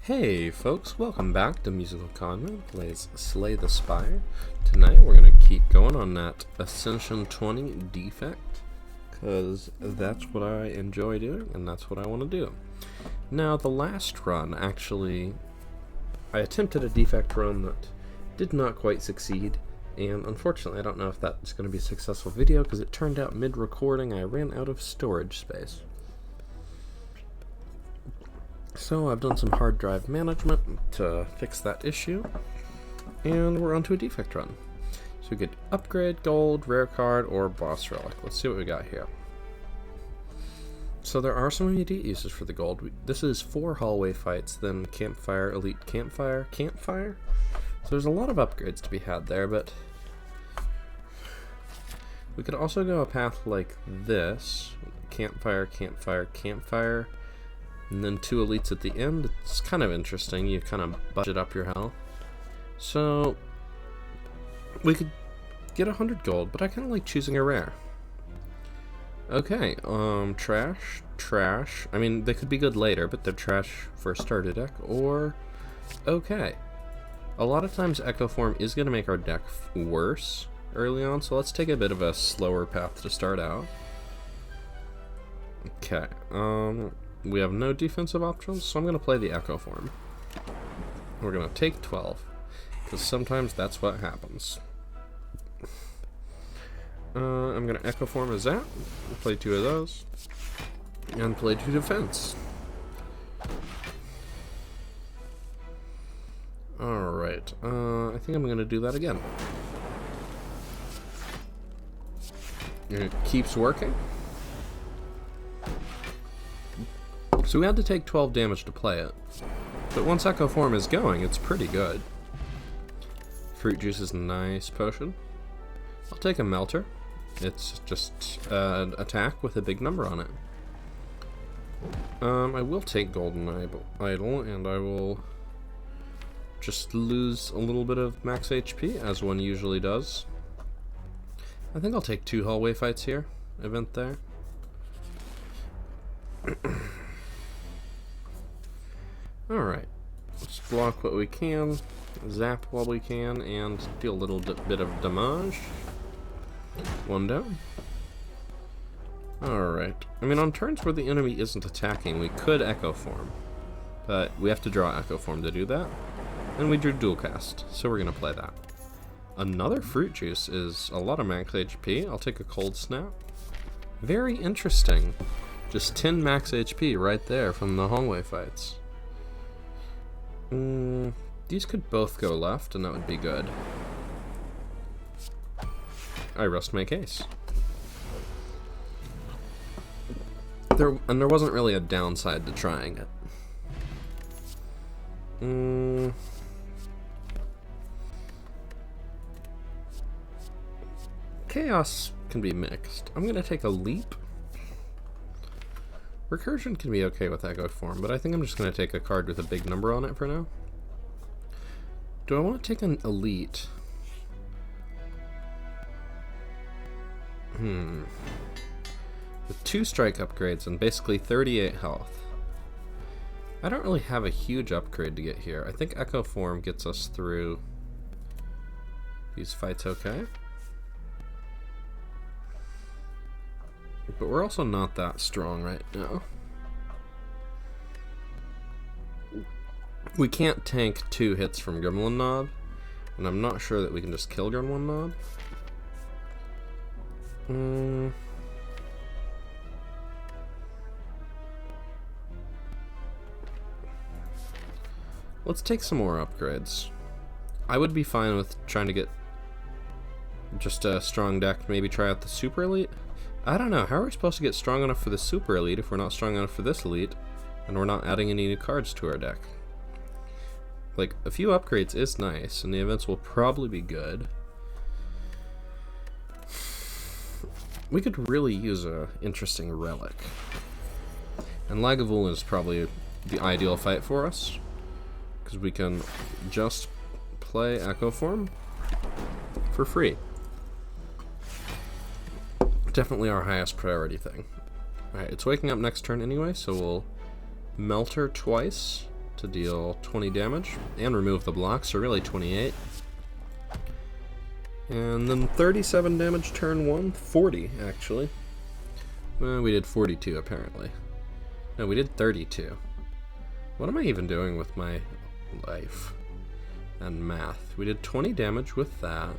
Hey folks, welcome back to MusicalConman plays Slay the Spire. Tonight we're going to keep going on that Ascension 20 defect, because that's what I enjoy doing and that's what I want to do. Now the last run, actually, I attempted a defect run that did not quite succeed, and unfortunately I don't know if that's going to be a successful video because it turned out mid-recording I ran out of storage space. So I've done some hard drive management to fix that issue, and we're onto a defect run. So we get upgrade, gold, rare card, or boss relic. Let's see what we got here. So there are some immediate uses for the gold. This is 4 hallway fights, then campfire, elite campfire. So there's a lot of upgrades to be had there, but we could also go a path like this. Campfire, and then 2 elites at the end. It's kind of interesting. You kind of budget up your health. So we could get 100 gold, but I kind of like choosing a rare. Okay, trash. I mean, they could be good later, but they're trash for a starter deck. Or, okay. A lot of times Echo Form is going to make our deck worse early on, so let's take a bit of a slower path to start out. Okay, we have no defensive options, so I'm going to play the Echo Form. We're going to take 12, because sometimes that's what happens. I'm going to Echo Form as that, play 2 of those, and play 2 defense. Alright, I think I'm going to do that again. It keeps working. So we had to take 12 damage to play it, but once Echo Form is going, it's pretty good. Fruit Juice is a nice potion. I'll take a Melter. It's just an attack with a big number on it. I will take Golden Idol, and I will just lose a little bit of max HP, as one usually does. I think I'll take 2 hallway fights here. Event there. Alright, let's block what we can, zap while we can, and deal a little bit of damage. 1 down. Alright, I mean on turns where the enemy isn't attacking, we could Echo Form, but we have to draw Echo Form to do that, and we drew Dual Cast, so we're going to play that. Another Fruit Juice is a lot of max HP. I'll take a Cold Snap. Very interesting. Just 10 max HP right there from the hallway fights. These could both go left, and that would be good. I rest my case. There wasn't really a downside to trying it. Chaos can be mixed. I'm gonna take a leap. Recursion can be okay with Echo Form, but I think I'm just going to take a card with a big number on it for now. Do I want to take an elite? With 2 strike upgrades and basically 38 health. I don't really have a huge upgrade to get here. I think Echo Form gets us through these fights okay. But we're also not that strong right now. We can't tank 2 hits from Gremlin Knob, and I'm not sure that we can just kill Gremlin Knob. Let's take some more upgrades. I would be fine with trying to get just a strong deck, maybe try out the Super Elite. I don't know, how are we supposed to get strong enough for the Super Elite if we're not strong enough for this Elite, and we're not adding any new cards to our deck? Like, a few upgrades is nice, and the events will probably be good. We could really use a interesting relic. And Lagavulin is probably the ideal fight for us, because we can just play Echo Form for free. Definitely our highest priority thing. Alright, it's waking up next turn anyway, so we'll Melter twice to deal 20 damage and remove the block, so really 28. And then 37 damage turn 1, 40 actually. Well, we did 42 apparently. No, we did 32. What am I even doing with my life and math? We did 20 damage with that,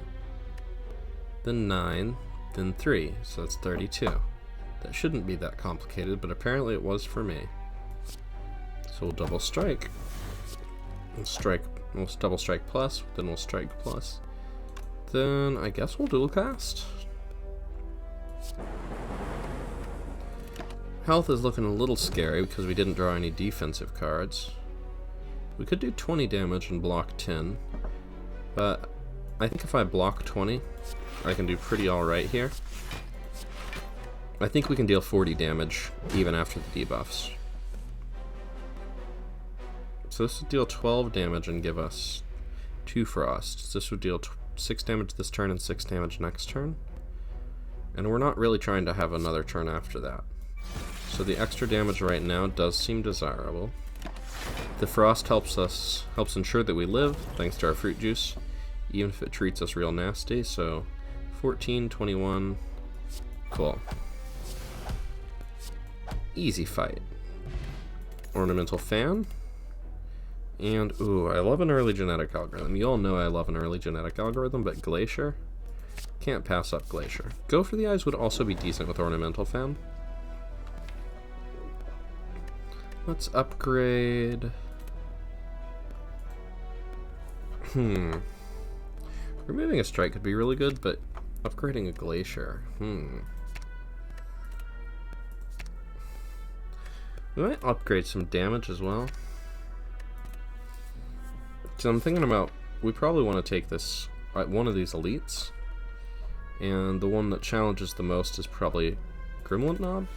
then 9, then 3, so that's 32. That shouldn't be that complicated, but apparently it was for me. So we'll double strike. We'll double strike plus, then we'll strike plus. Then I guess we'll dual cast. Health is looking a little scary because we didn't draw any defensive cards. We could do 20 damage and block 10, but I think if I block 20, I can do pretty alright here. I think we can deal 40 damage even after the debuffs. So this would deal 12 damage and give us 2 frosts. This would deal 6 damage this turn and 6 damage next turn. And we're not really trying to have another turn after that. So the extra damage right now does seem desirable. The frost helps ensure that we live, thanks to our fruit juice, even if it treats us real nasty. So 14, 21, cool. Easy fight. Ornamental fan. And, ooh, I love an early genetic algorithm. You all know I love an early genetic algorithm, but Glacier? Can't pass up Glacier. Go for the Eyes would also be decent with Ornamental Fan. Let's upgrade... Removing a strike could be really good, but upgrading a Glacier, We might upgrade some damage as well. So I'm thinking about, we probably want to take this, one of these elites, and the one that challenges the most is probably Gremlin Knob.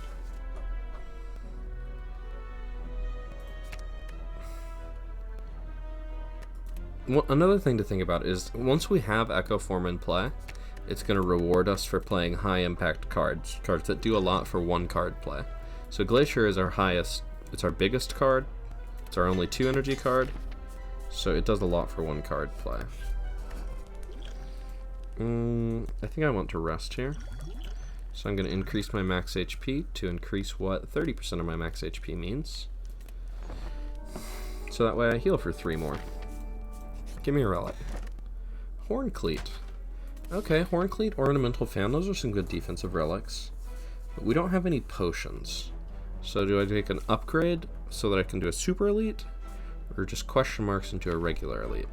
Another thing to think about is, once we have Echo Form in play, it's going to reward us for playing high impact cards that do a lot for one card play. So Glacier is our highest, it's our biggest card, it's our only 2 energy card, so it does a lot for one card play. I think I want to rest here. So I'm going to increase my max HP to increase what 30% of my max HP means. So that way I heal for 3 more. Give me a relic. Horncleat. Okay, Horncleat, Ornamental Fan, those are some good defensive relics. But we don't have any potions. So do I take an upgrade so that I can do a super elite? Or just question marks into a regular elite?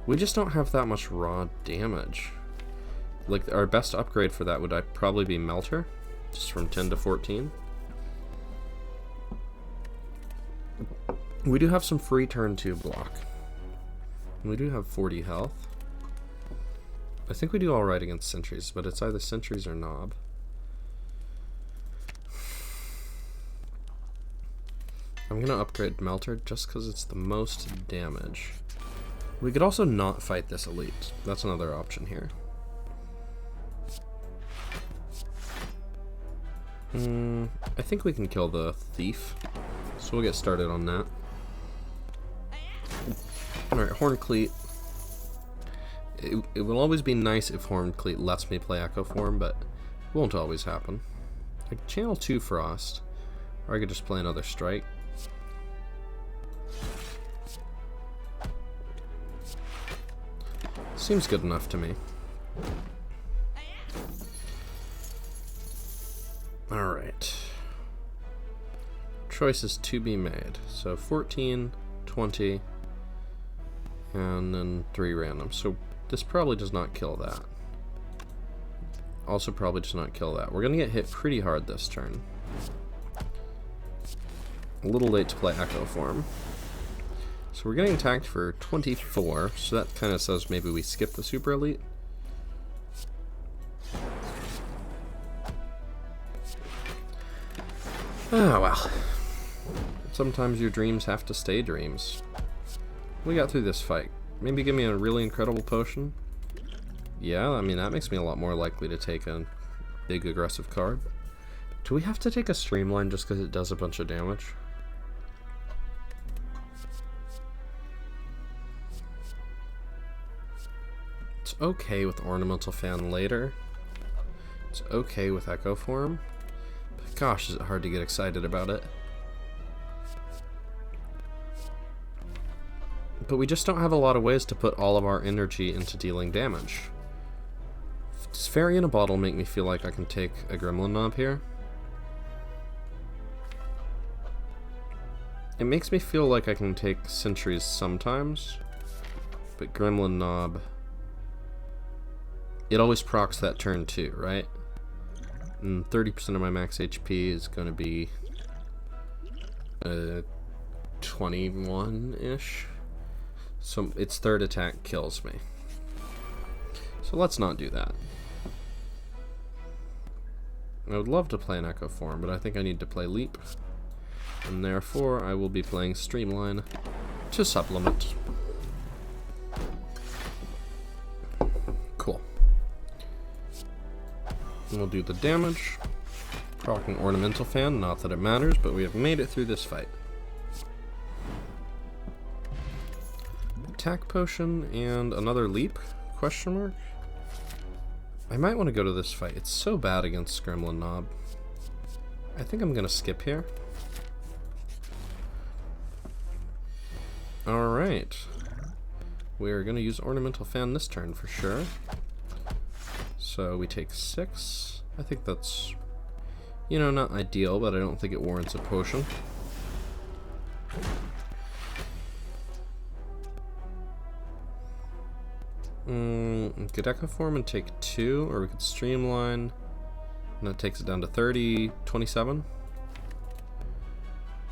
We just don't have that much raw damage. Like, our best upgrade for that would probably be Melter, just from 10 to 14. We do have some free turn 2 block. We do have 40 health. I think we do alright against sentries, but it's either sentries or Knob. I'm gonna upgrade Melter just because it's the most damage. We could also not fight this elite. That's another option here. I think we can kill the thief, so we'll get started on that. Alright, Horncleat. It will always be nice if Horncleat lets me play Echo Form, but it won't always happen. I could channel 2 Frost, or I could just play another Strike. Seems good enough to me. Alright. Choices to be made. So 14, 20, and then 3 random. So this probably does not kill that. Also probably does not kill that. We're going to get hit pretty hard this turn. A little late to play Echo Form. So we're getting attacked for 24, so that kind of says maybe we skip the Super Elite. Ah, well. Sometimes your dreams have to stay dreams. We got through this fight. Maybe give me a really incredible potion. Yeah, I mean, that makes me a lot more likely to take a big aggressive card. Do we have to take a streamline just because it does a bunch of damage? It's okay with Ornamental Fan later. It's okay with Echo Form. But gosh, is it hard to get excited about it. But we just don't have a lot of ways to put all of our energy into dealing damage. Does Fairy in a Bottle make me feel like I can take a Gremlin Knob here? It makes me feel like I can take Sentries sometimes, but Gremlin Knob, it always procs that turn too, right? And 30% of my max HP is going to be 21-ish. So its third attack kills me. So let's not do that. I would love to play an Echo Form, but I think I need to play Leap. And therefore, I will be playing Streamline to supplement. Cool. And we'll do the damage. Proccing Ornamental Fan, not that it matters, but we have made it through this fight. Attack Potion and another Leap? Question mark? I might want to go to this fight. It's so bad against Gremlin Knob. I think I'm going to skip here. Alright. We're going to use Ornamental Fan this turn for sure. So we take 6. I think that's, you know, not ideal, but I don't think it warrants a potion. Could Echo Form and take 2, or we could Streamline, and that takes it down to 30, 27.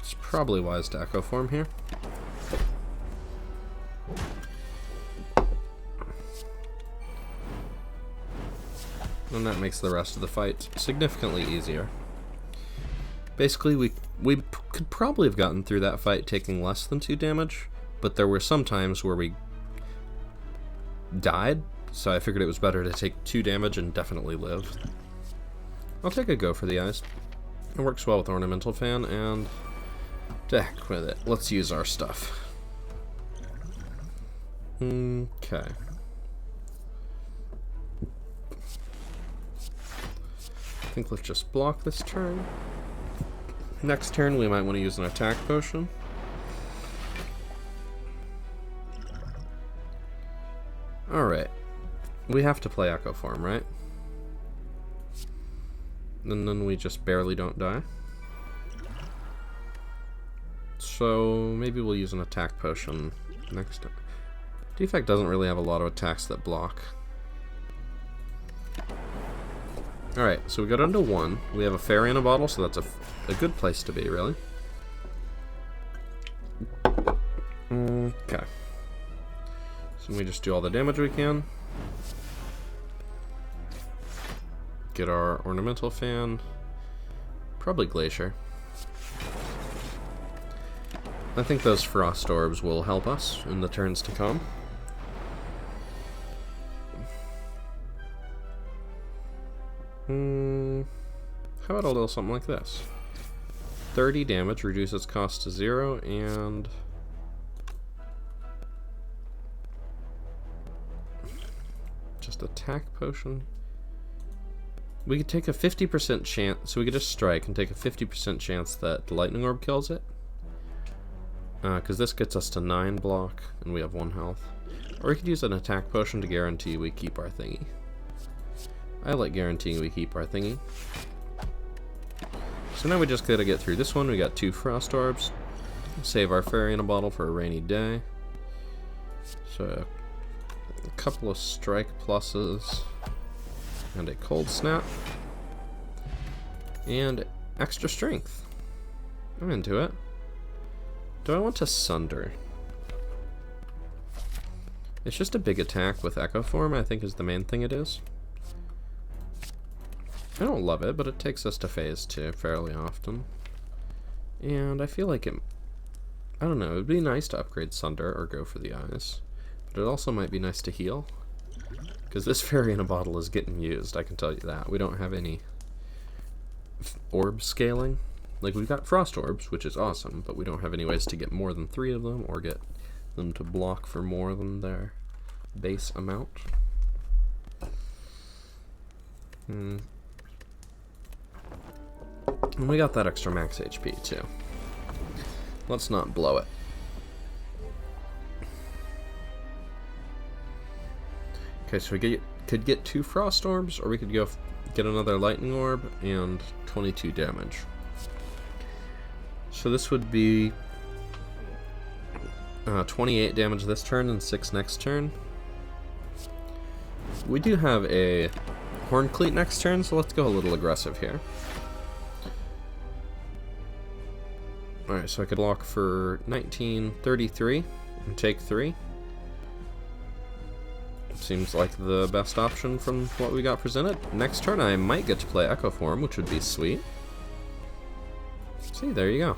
It's probably wise to Echo Form here. And that makes the rest of the fight significantly easier. Basically, we could probably have gotten through that fight taking less than 2 damage, but there were some times where we died, so I figured it was better to take 2 damage and definitely live. I'll take a go for the eyes. It works well with Ornamental Fan, and to heck with it. Let's use our stuff. Okay. I think let's just block this turn. Next turn we might want to use an attack potion. Alright. We have to play Echo Form, right? And then we just barely don't die. So maybe we'll use an attack potion next time. Defect doesn't really have a lot of attacks that block. Alright, so we got under 1. We have a Fairy in a Bottle, so that's a good place to be, really. Okay. So we just do all the damage we can. Get our Ornamental Fan. Probably Glacier. I think those Frost Orbs will help us in the turns to come. How about a little something like this? 30 damage, reduce its cost to 0, and just attack potion. We could take a 50% chance, so we could just strike and take a 50% chance that the Lightning Orb kills it. Because this gets us to 9 block, and we have 1 health. Or we could use an attack potion to guarantee we keep our thingy. I like guaranteeing we keep our thingy. So now we just gotta get through this one. We got 2 Frost Orbs. Save our Fairy in a Bottle for a rainy day. So a couple of Strike Pluses. And a Cold Snap. And extra Strength. I'm into it. Do I want to Sunder? It's just a big attack with Echo Form, I think is the main thing it is. I don't love it, but it takes us to phase 2 fairly often. And I feel like it, I don't know, it would be nice to upgrade Sunder or go for the eyes. But it also might be nice to heal. Because this Fairy in a Bottle is getting used, I can tell you that. We don't have any orb scaling. Like, we've got frost orbs, which is awesome, but we don't have any ways to get more than 3 of them or get them to block for more than their base amount. And we got that extra max HP too. Let's not blow it. Okay, so we could get 2 frost orbs, or we could go get another lightning orb and 22 damage. So this would be 28 damage this turn and 6 next turn. We do have a Horn Cleat next turn, so let's go a little aggressive here. Alright, so I could block for 19, 33 and take 3. Seems like the best option from what we got presented. Next turn I might get to play Echo Form, which would be sweet. See, there you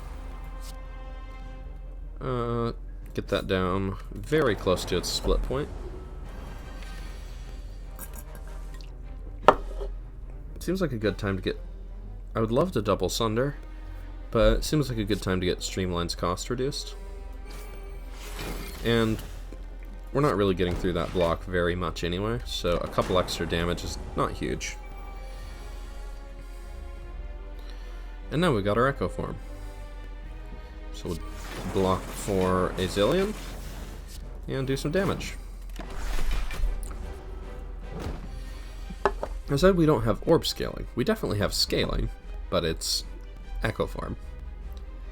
go. Get that down very close to its split point. Seems like a good time to get... I would love to double Sunder, but it seems like a good time to get Streamline's cost reduced. And we're not really getting through that block very much anyway, so a couple extra damage is not huge. And now we got our Echo Form. So we'll block for a zillion and do some damage. I said we don't have orb scaling. We definitely have scaling, but it's Echo Form.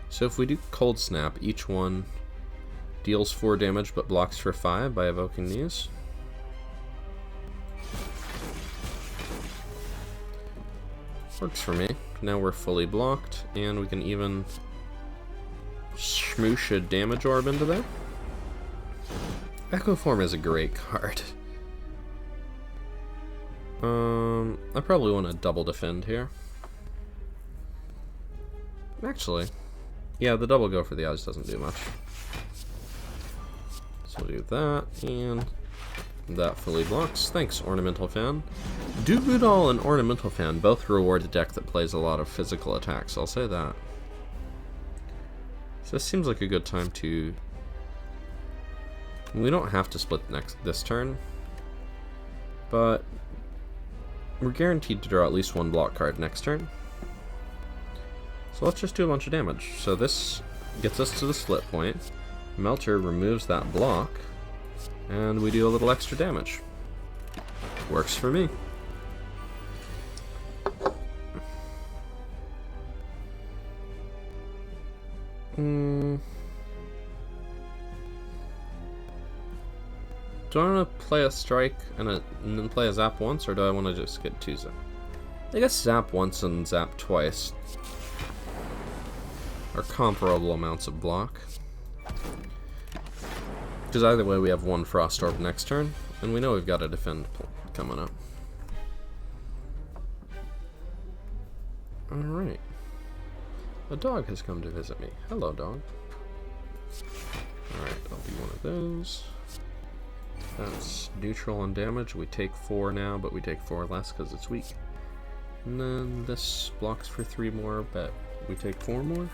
So if we do Cold Snap, each one deals 4 damage but blocks for 5 by evoking these. Works for me. Now we're fully blocked, and we can even smoosh a damage orb into there. Echo Form is a great card. I probably want to double defend here. Actually, yeah, the double go for the eyes doesn't do much. So we'll do that, and that fully blocks. Thanks, Ornamental Fan. Dooboo and Ornamental Fan both reward a deck that plays a lot of physical attacks, I'll say that. So this seems like a good time to... We don't have to split this turn, but we're guaranteed to draw at least 1 block card next turn. So let's just do a bunch of damage. So this gets us to the split point. Melter removes that block, and we do a little extra damage. Works for me. Do I want to play a strike and then play a zap once, or do I want to just get 2 zap? I guess zap once and zap twice are comparable amounts of block. Because either way we have 1 Frost Orb next turn, and we know we've got a defend coming up. Alright. A dog has come to visit me. Hello, dog. Alright, I'll do one of those. That's neutral on damage. We take 4 now, but we take 4 less because it's weak. And then this blocks for 3 more, but we take 4 more.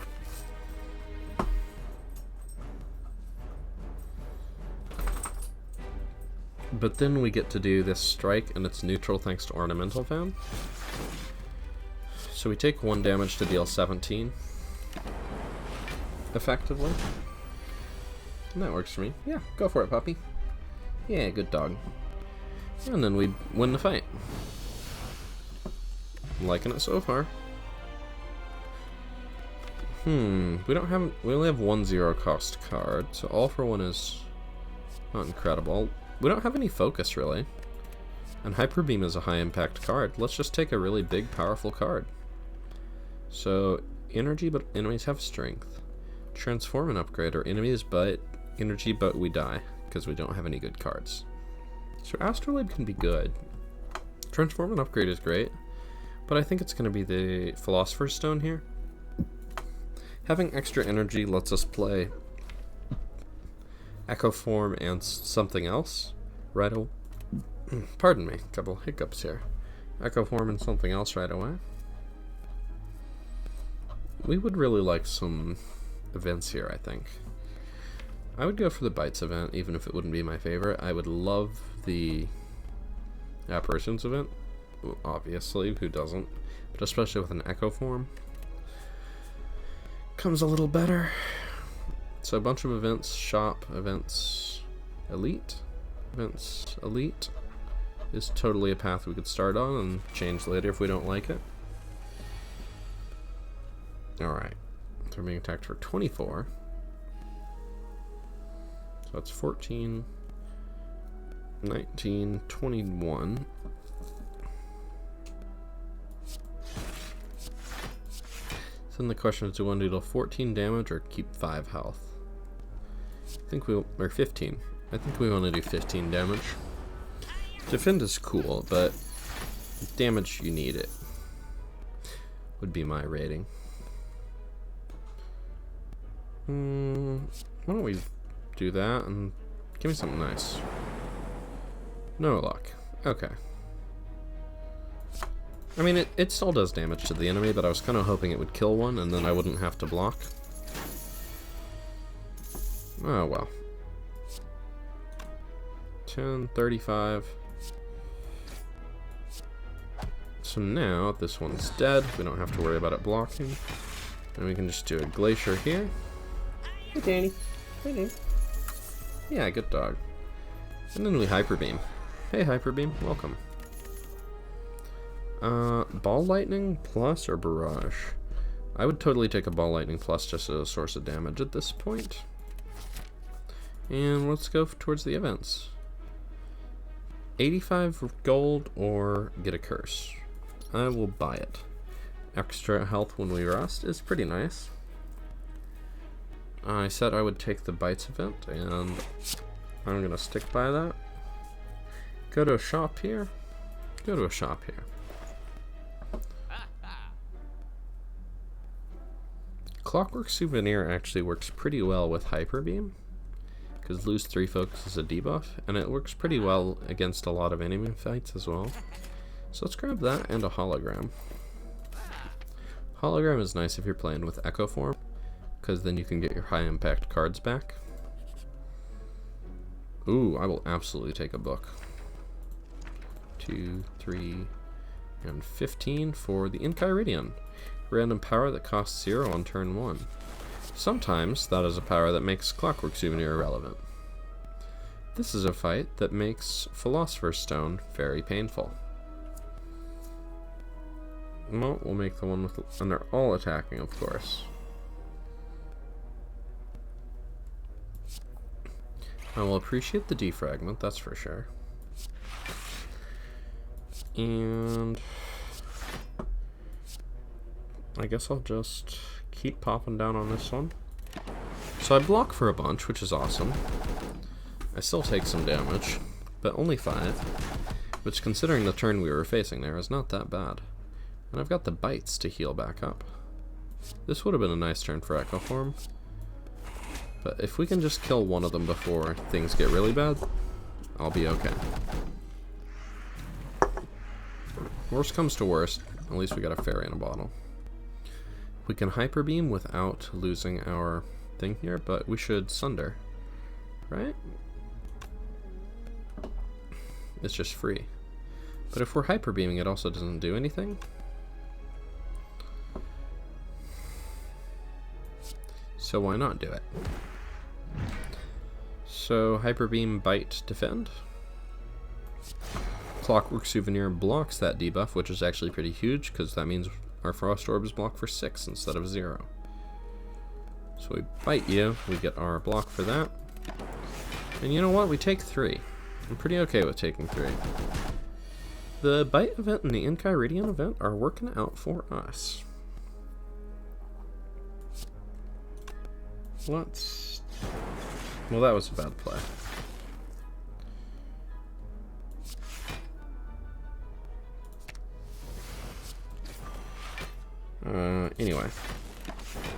But then we get to do this strike, and it's neutral thanks to Ornamental Fan. So we take 1 damage to deal 17. Effectively. And that works for me. Yeah, go for it, puppy. Yeah, good dog. And then we win the fight. I'm liking it so far. We only have 1 0 cost card, so All for One is not incredible. We don't have any focus, really. And Hyper Beam is a high impact card. Let's just take a really big, powerful card. So, energy, but enemies have strength. Transform and upgrade our enemies, but energy, but we die, because we don't have any good cards. So Astrolabe can be good. Transform and upgrade is great, but I think it's going to be the Philosopher's Stone here. Having extra energy lets us play Echo Form and something else right away. Pardon me, a couple hiccups here. Echo Form and something else right away. we would really like some events here, I think. I would go for the Bites event, even if it wouldn't be my favorite. I would love the Apparitions event, obviously, who doesn't? But especially with an Echo form, comes a little better. So a bunch of events, shop, events, elite. Events, elite is totally a path we could start on and change later if we don't like it. Alright, so we're being attacked for 24. So that's 14, 19, 21. So then the question is, do we want to deal 14 damage or keep 5 health? I think we'll, or 15. I think we want to do 15 damage. Defend is cool, but damage, you need it. Would be my rating. Why don't we do that and give me something nice? No luck. Okay. I mean, it still does damage to the enemy, but I was kind of hoping it would kill one and then I wouldn't have to block. Oh well. 10, 35. So now this one's dead. We don't have to worry about it blocking. And we can just do a Glacier here. Hey Danny. Hey Danny. Yeah, good dog. And then we Hyper Beam. Hey Hyper Beam, welcome. Ball Lightning plus or Barrage? I would totally take a Ball Lightning plus just as a source of damage at this point. And let's go towards the events. 85 gold or get a curse. I will buy it. Extra health when we rest is pretty nice. I said I would take the Bites event, and I'm gonna stick by that. Go to a shop here. Go to a shop here. Clockwork Souvenir actually works pretty well with Hyper Beam, because lose 3 focus is a debuff, and it works pretty well against a lot of enemy fights as well. So let's grab that and a Hologram. Hologram is nice if you're playing with Echo form, because then you can get your high impact cards back. Ooh, I will absolutely take a book. 2, 3, and 15 for the Enchiridion. Random power that costs 0 on turn 1. Sometimes that is a power that makes Clockwork Souvenir irrelevant. This is a fight that makes Philosopher's Stone very painful. Well, we'll make the one with, and they're all attacking, of course. I will appreciate the defragment, that's for sure. And I guess I'll just keep popping down on this one. So I block for a bunch, which is awesome. I still take some damage, but only 5, which considering the turn we were facing there is not that bad. And I've got the Bites to heal back up. This would have been a nice turn for Echo Form, but if we can just kill one of them before things get really bad, I'll be okay. Worst comes to worst, at least we got a fairy in a bottle. We can Hyper Beam without losing our thing here, but we should Sunder, right? It's just free. But if we're Hyper Beaming, it also doesn't do anything. So why not do it? So Hyper Beam, Bite, Defend. Clockwork Souvenir blocks that debuff, which is actually pretty huge, because that means our Frost Orb is blocked for 6 instead of 0. So we Bite you, we get our block for that. And you know what? We take 3. I'm pretty okay with taking 3. The Bite event and the Enchiridion event are working out for us. Let's... Well, that was a bad play. Anyway,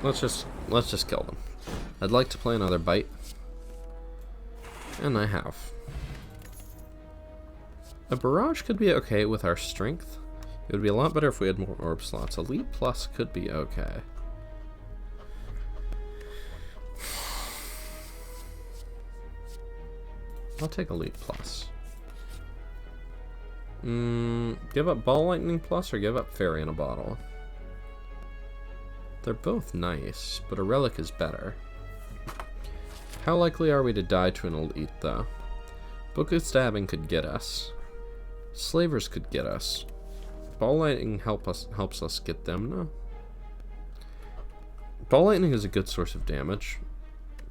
let's just kill them. I'd like to play another Bite, and I have. A Barrage could be okay with our strength. It would be a lot better if we had more orb slots. Elite Plus could be okay. I'll take Elite Plus. Give up Ball Lightning Plus or give up Fairy in a Bottle? They're both nice, but a Relic is better. How likely are we to die to an Elite, though? Book of Stabbing could get us. Slavers could get us. Ball Lightning helps us get them, no? Ball Lightning is a good source of damage,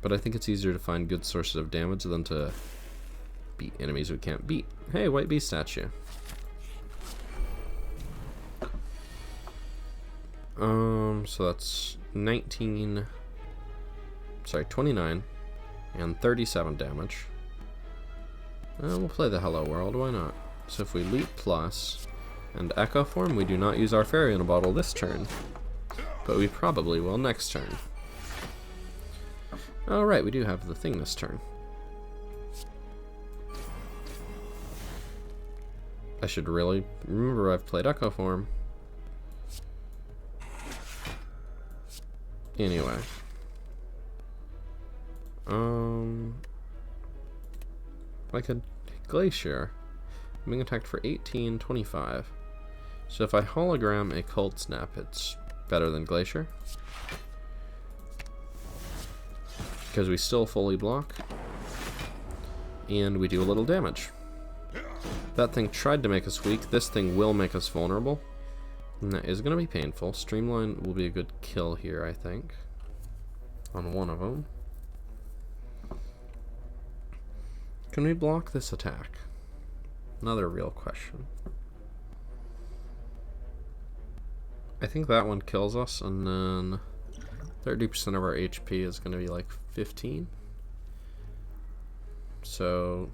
but I think it's easier to find good sources of damage than to beat enemies we can't beat. Hey, White Beast statue. So that's 29 and 37 damage. We'll play the Hello World, why not? So if we Leap Plus and Echo Form, we do not use our Fairy in a Bottle this turn, but we probably will next turn. Oh right, we do have the thing this turn. I should really remember I've played Echo Form. Anyway. Like a Glacier. I'm being attacked for 18, 25. So if I hologram a Cold Snap, it's better than Glacier. Because we still fully block. And we do a little damage. That thing tried to make us weak. This thing will make us vulnerable. And that is going to be painful. Streamline will be a good kill here, I think. On one of them. Can we block this attack? Another real question. I think that one kills us, and then 30% of our HP is going to be like 15. So,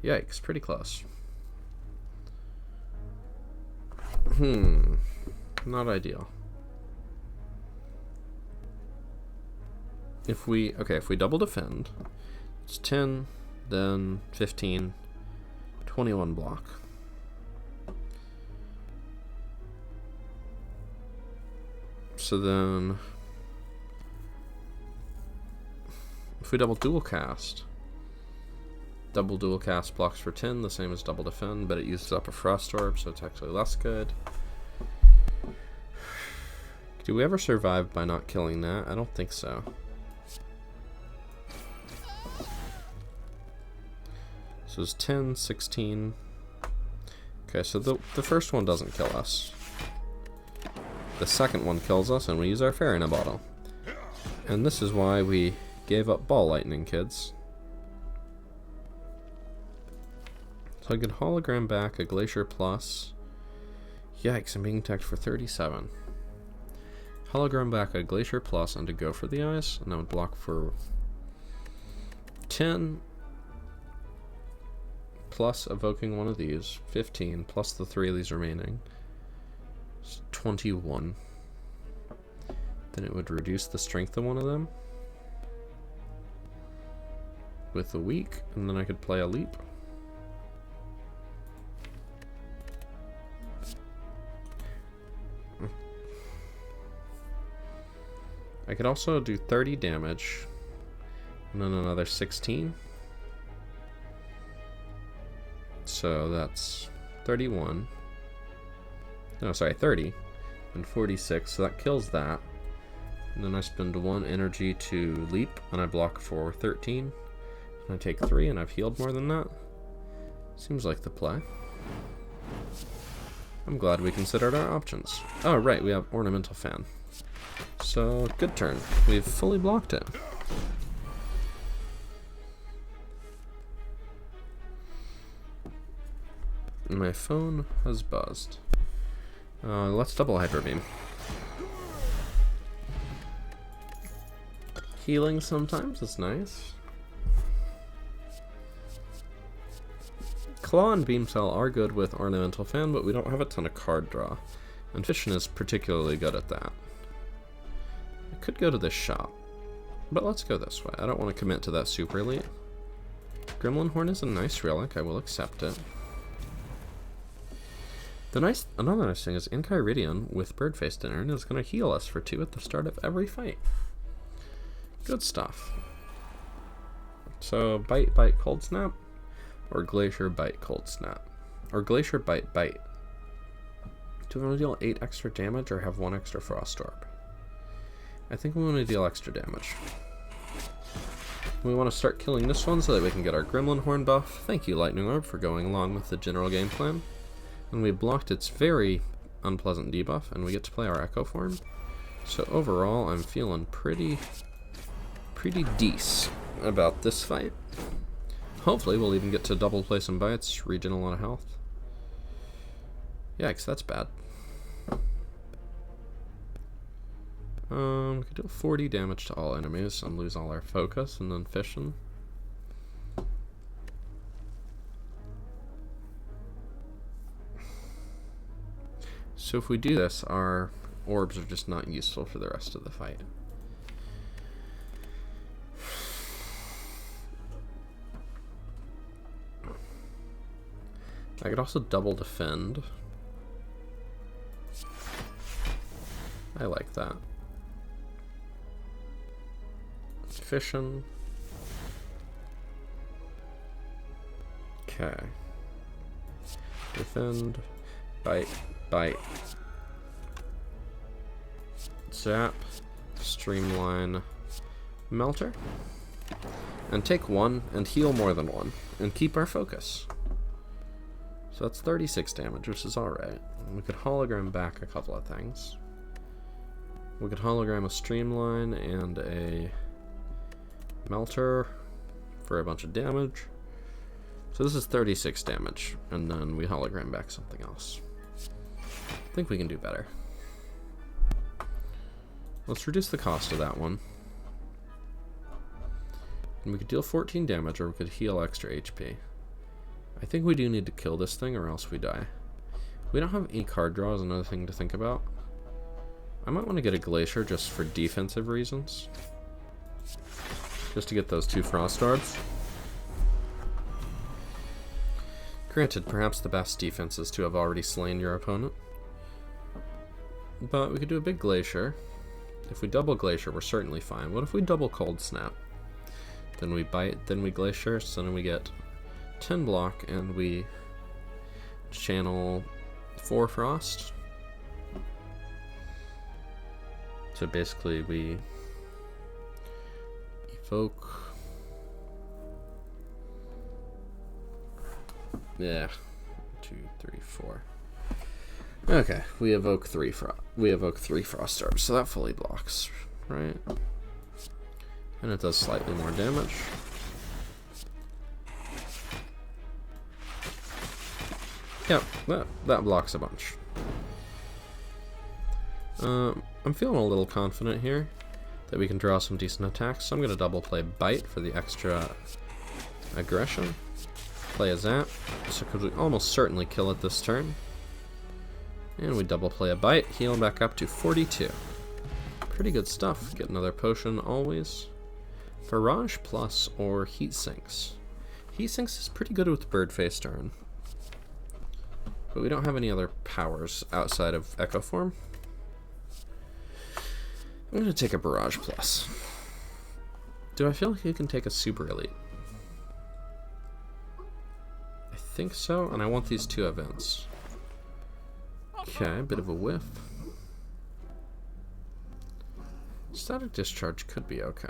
yikes, pretty close. Not ideal. If we double defend, it's 10, then 15, 21 block. So then, if we double dual cast blocks for 10, the same as double defend, but it uses up a Frost Orb, so it's actually less good. Do we ever survive by not killing that? I don't think so. So it's 10, 16. Okay, so the first one doesn't kill us. The second one kills us, and we use our Fairy in a Bottle. And this is why we gave up Ball Lightning, kids. So I could hologram back a Glacier Plus. Yikes, I'm being attacked for 37. Hologram back a Glacier Plus and to go for the eyes, and I would block for 10, plus evoking one of these, 15, plus the 3 of these remaining. 21. Then it would reduce the strength of one of them with a weak, and then I could play a leap. I could also do 30 damage and then another 16. So that's 31. No, sorry, 30 and 46. So that kills that. And then I spend 1 energy to leap, and I block for 13. And I take 3, and I've healed more than that. Seems like the play. I'm glad we considered our options. Oh, right, we have Ornamental Fan. So, good turn. We've fully blocked it. My phone has buzzed. Let's double Hyper Beam. Healing sometimes is nice. Claw and Beam Cell are good with Ornamental Fan, but we don't have a ton of card draw. And Fission is particularly good at that. I could go to this shop, but let's go this way. I don't want to commit to that super elite. Gremlin Horn is a nice relic, I will accept it. Another nice thing is Enchiridion with Birdface Dinner is going to heal us for 2 at the start of every fight. Good stuff. So bite, bite, cold snap, or glacier, bite, cold snap, or glacier, bite, bite. Do we want to deal 8 extra damage or have 1 extra frost orb? I think we want to deal extra damage. We want to start killing this one so that we can get our Gremlin Horn buff. Thank you, Lightning Orb, for going along with the general game plan. And we blocked its very unpleasant debuff, and we get to play our Echo form. So overall, I'm feeling pretty decent about this fight. Hopefully, we'll even get to double play some bites, regen a lot of health. Yikes, that's bad. We could do 40 damage to all enemies and lose all our focus, and then fission. So if we do this, our orbs are just not useful for the rest of the fight. I could also double defend. I like that. Fission. Okay. Defend. Bite. Bite. Zap. Streamline. Melter. And take 1 and heal more than 1. And keep our focus. So that's 36 damage, which is alright. We could hologram back a couple of things. We could hologram a Streamline and a Melter for a bunch of damage. So this is 36 damage, and then we hologram back something else. I think we can do better. Let's reduce the cost of that one. And we could deal 14 damage, or we could heal extra HP. I think we do need to kill this thing, or else we die. We don't have any card draw is another thing to think about. I might want to get a Glacier just for defensive reasons. Just to get those 2 Frost Orbs. Granted, perhaps the best defense is to have already slain your opponent. But we could do a big Glacier. If we double Glacier, we're certainly fine. What if we double Cold Snap? Then we bite, then we Glacier, so then we get 10 block, and we channel 4 Frost. So basically we evoke. Yeah. 2, 3, 4. Okay, we evoke 3 Frost Orbs, so that fully blocks, right? And it does slightly more damage. Yep, that blocks a bunch. I'm feeling a little confident here that we can draw some decent attacks, so I'm going to double play Bite for the extra aggression. Play a Zap, so could we almost certainly kill it this turn. And we double play a Bite, heal back up to 42. Pretty good stuff. Get another potion always. Barrage Plus or Heat Sinks. Heat Sinks is pretty good with Bird Face turn. But we don't have any other powers outside of Echo Form. I'm going to take a Barrage Plus. Do I feel like you can take a Super Elite? I think so, and I want these 2 events. Okay, a bit of a whiff. Static Discharge could be okay.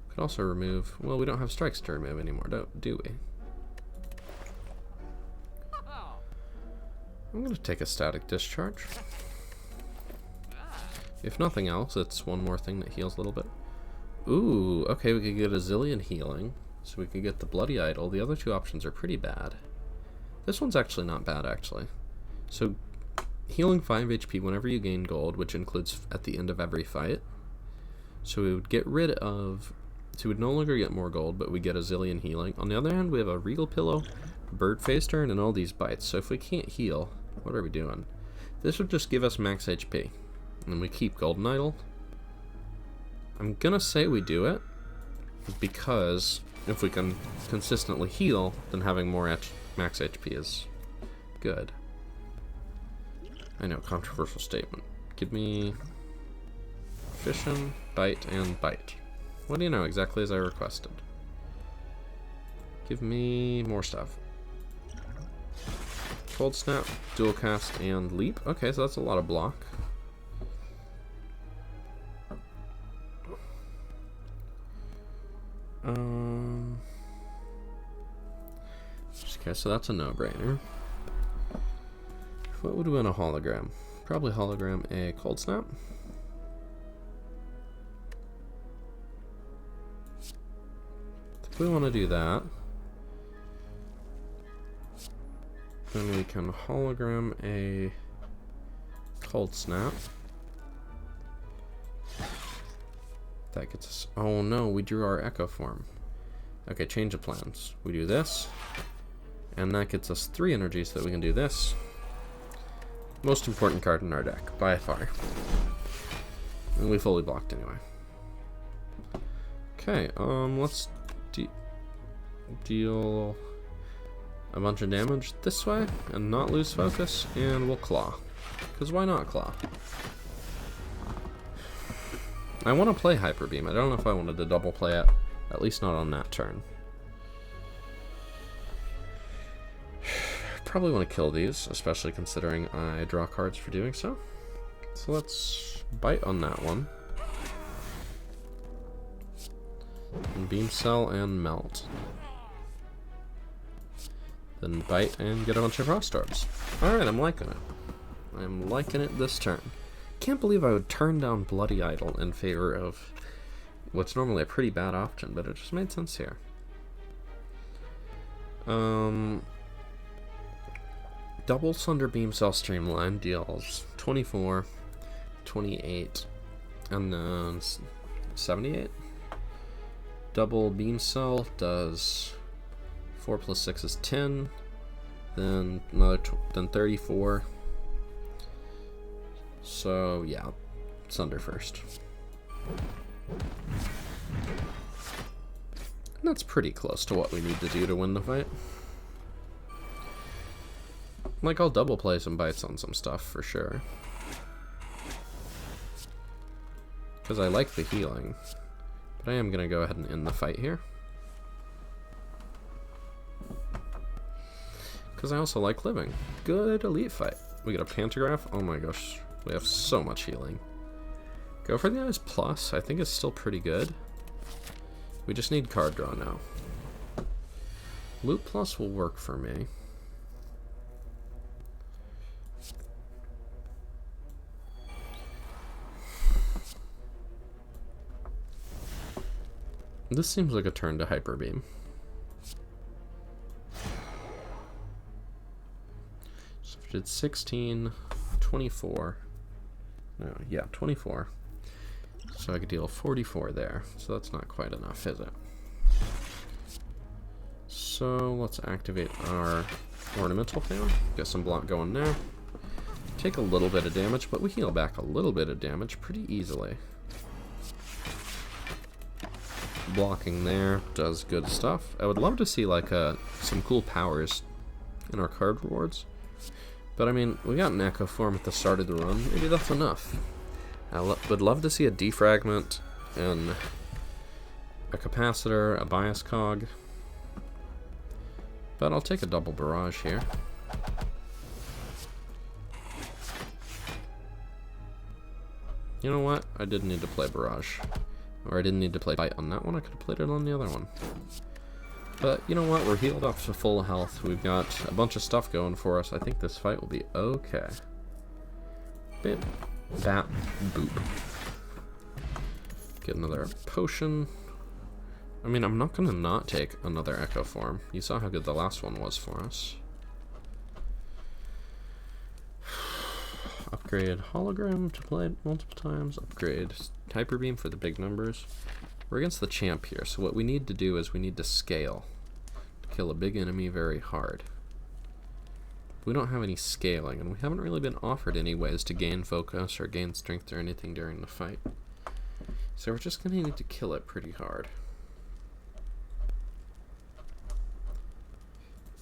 Could also remove... Well, we don't have strikes to remove anymore, do we? I'm going to take a Static Discharge. If nothing else, it's one more thing that heals a little bit. Ooh, okay, we could get a zillion healing. So we could get the Bloody Idol. The other 2 options are pretty bad. This one's actually not bad, actually. So, healing 5 HP whenever you gain gold, which includes at the end of every fight. So we would get rid of... So we would no longer get more gold, but we get a zillion healing. On the other hand, we have a Regal Pillow, Bird Face turn, and all these bites. So if we can't heal, what are we doing? This would just give us max HP. And then we keep Golden Idol. I'm gonna say we do it, because if we can consistently heal, then having more max HP is good. I know, controversial statement. Give me Fission, Bite, and Bite. What do you know? Exactly as I requested. Give me more stuff. Cold Snap, Dual Cast, and Leap. Okay, so that's a lot of block. Okay, so that's a no-brainer. What would win a hologram? Probably hologram a Cold Snap. If we want to do that, then we can hologram a Cold Snap. That gets us... Oh no, we drew our Echo form. Okay, change of plans. We do this, and that gets us 3 energy so that we can do this. Most important card in our deck, by far. And we fully blocked anyway. Okay, let's deal a bunch of damage this way and not lose focus, and we'll claw. Because why not claw? I want to play Hyper Beam. I don't know if I wanted to double play it, at least not on that turn. Probably want to kill these, especially considering I draw cards for doing so. So let's bite on that one. And Beam Cell and Melt. Then bite and get a bunch of Frost Orbs. Alright, I'm liking it. I'm liking it this turn. Can't believe I would turn down Bloody Idol in favor of what's normally a pretty bad option, but it just made sense here. Double Sunder Beam Cell Streamline deals 24, 28, and then 78. Double Beam Cell does 4 plus 6 is 10, then another then 34. So yeah, Sunder first. And that's pretty close to what we need to do to win the fight. Like, I'll double play some bites on some stuff for sure, because I like the healing, but I am gonna go ahead and end the fight here. Because I also like living. Good elite fight. We get a Pantograph. Oh my gosh, we have so much healing. Go for the Eyes Plus. I think it's still pretty good. We just need card draw now. Loot Plus will work for me. This seems like a turn to Hyper Beam. So if it did 16, 24. No, yeah, 24. So I could deal 44 there. So that's not quite enough, is it? So let's activate our Ornamental Fan. Get some block going there. Take a little bit of damage, but we heal back a little bit of damage pretty easily. Blocking there does good stuff. I would love to see like some cool powers in our card rewards, but I mean, we got an Echo form at the start of the run. Maybe that's enough. I would love to see a Defragment and a Capacitor, a Bias Cog, but I'll take a double Barrage here. You know what? I didn't need to play Barrage. Or I didn't need to play Bite on that one. I could have played it on the other one. But you know what? We're healed up to full health. We've got a bunch of stuff going for us. I think this fight will be okay. Bip. Bat. Boop. Get another potion. I mean, I'm not going to not take another Echo form. You saw how good the last one was for us. Upgrade Hologram to play it multiple times. Upgrade Hyper Beam for the big numbers. We're against the champ here, so what we need to do is we need to scale to kill a big enemy very hard. We don't have any scaling, and we haven't really been offered any ways to gain focus or gain strength or anything during the fight. So we're just going to need to kill it pretty hard.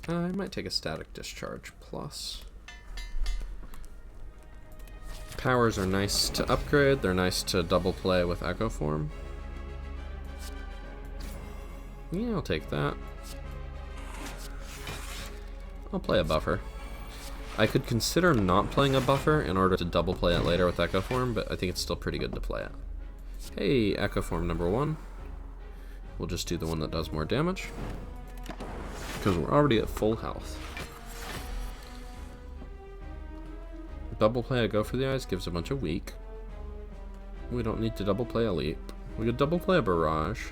I might take a Static Discharge plus. Powers are nice to upgrade, they're nice to double play with Echo Form. Yeah, I'll take that. I'll play a buffer. I could consider not playing a buffer in order to double play it later with Echo Form, but I think it's still pretty good to play it. Hey, Echo Form number 1. We'll just do the one that does more damage, because we're already at full health. Double play a Go for the Eyes gives a bunch of weak. We don't need to double play a Leap. We could double play a Barrage.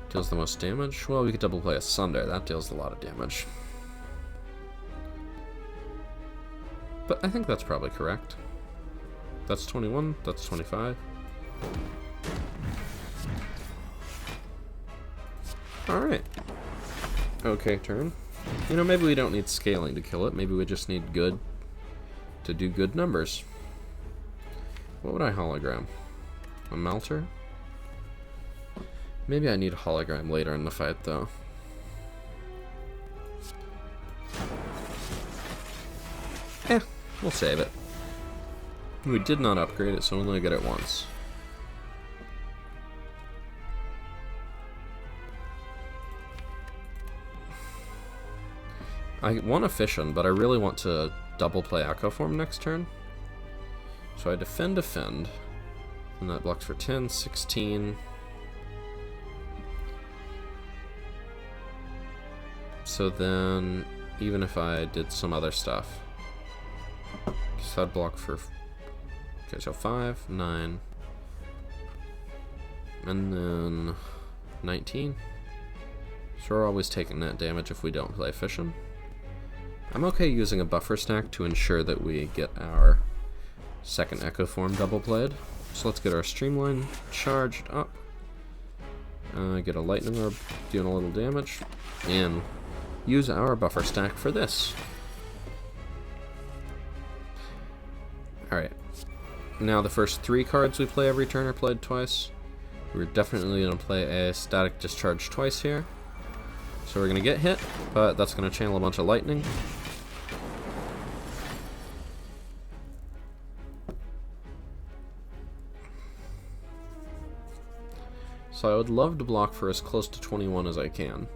Deals the most damage. Well, we could double play a Sunder. That deals a lot of damage. But I think that's probably correct. That's 21. That's 25. Alright. Okay, turn. You know, maybe we don't need scaling to kill it. Maybe we just need good to do good numbers. What would I hologram? A Melter? Maybe I need a hologram later in the fight, though. We'll save it. We did not upgrade it, so only get it once. I want a Fission, but I really want to double play Echo Form next turn. So I defend, and that blocks for 10, 16. So then, even if I did some other stuff, so I'd block for, okay, so 5, 9, and then 19. So we're always taking that damage if we don't play Fission. I'm okay using a buffer stack to ensure that we get our second Echo Form double played. So let's get our Streamline charged up. Get a Lightning Orb doing a little damage, and use our buffer stack for this. Alright, now the first 3 cards we play every turn are played twice. We're definitely going to play a Static Discharge twice here. So we're going to get hit, but that's going to channel a bunch of lightning. So I would love to block for as close to 21 as I can.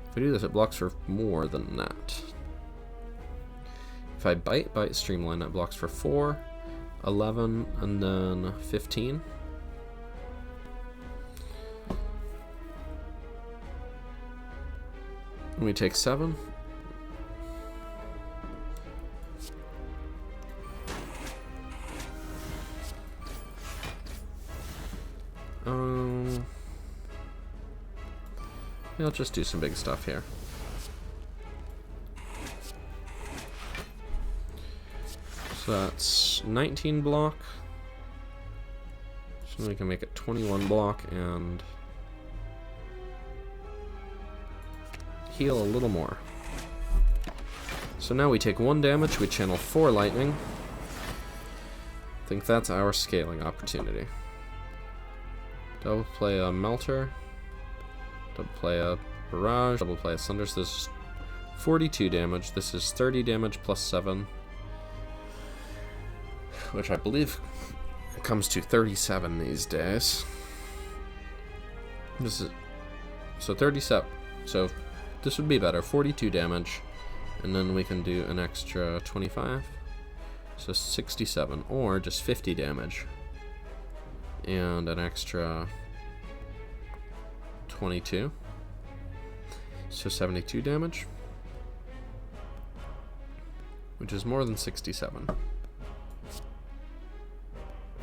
If I do this, it blocks for more than that. If I bite Streamline, that blocks for 4, 11, and then 15. And we take 7. Yeah, let's just do some big stuff here. So that's 19 block. So we can make it 21 block and heal a little more. So now we take 1 damage, we channel 4 lightning. I think that's our scaling opportunity. Double play a Melter. Double play a Barrage. Double play a Sunder. So this is 42 damage. This is 30 damage plus 7. Which I believe comes to 37 these days. This is so 37. So this would be better. 42 damage, and then we can do an extra 25. So 67, or just 50 damage, and an extra 22. So 72 damage, which is more than 67.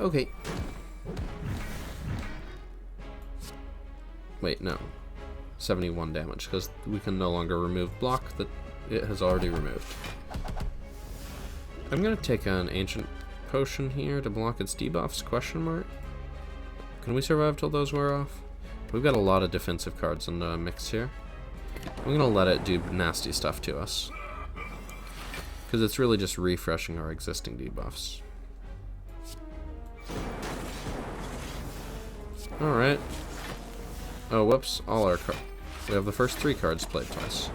Okay. Wait, no. 71 damage, because we can no longer remove block that it has already removed. I'm going to take an Ancient Potion here to block its debuffs, question mark. Can we survive till those wear off? We've got a lot of defensive cards in the mix here. I'm going to let it do nasty stuff to us, because it's really just refreshing our existing debuffs. Alright. Oh, whoops. All our cards. We have the first 3 cards played twice.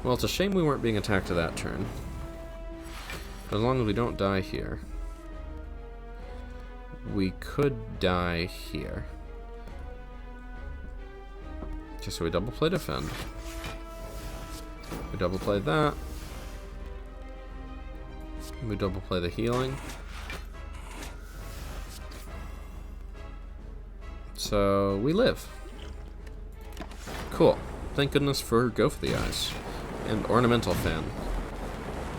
Well, it's a shame we weren't being attacked to that turn. As long as we don't die here. We could die here. Okay, so we double play defend. We double play that. We double play the healing. So we live. Cool. Thank goodness for Go for the Eyes. And Ornamental Fan.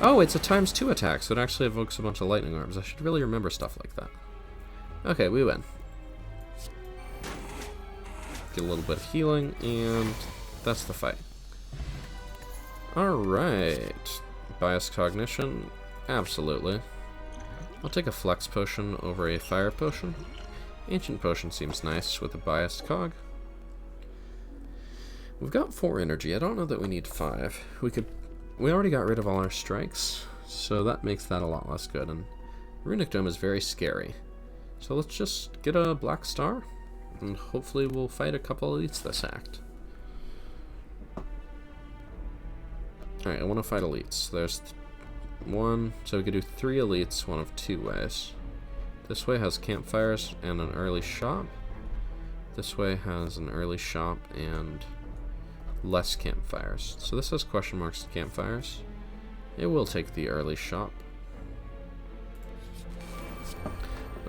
Oh, it's a ×2 attack, so it actually evokes a bunch of lightning orbs. I should really remember stuff like that. Okay, we win. Get a little bit of healing, and that's the fight. Alright. Bias Cognition. Absolutely. I'll take a Flex Potion over a Fire Potion. Ancient Potion seems nice with a Biased Cog. We've got 4 energy. I don't know that we need 5. We already got rid of all our strikes, so that makes that a lot less good. And Runic Dome is very scary. So let's just get a Black Star, and hopefully we'll fight a couple elites this act. Alright, I want to fight elites. There's 1, so we could do 3 elites one of 2 ways. This way has campfires and an early shop. This way has an early shop and less campfires. So this has question marks to campfires. It will take the early shop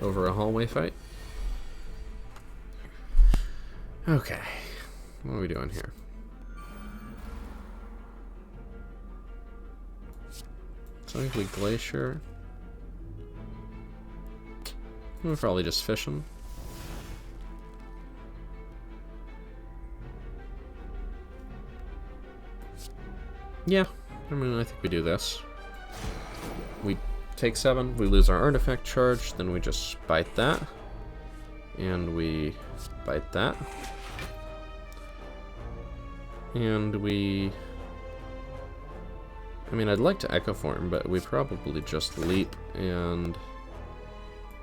over a hallway fight. Okay, what are we doing here? Something like Glacier. We're probably just fishing. Yeah, I mean, I think we do this. We take 7, we lose our artifact charge, then we just bite that. And we bite that. And we... I mean, I'd like to Echo Form, but we probably just leap and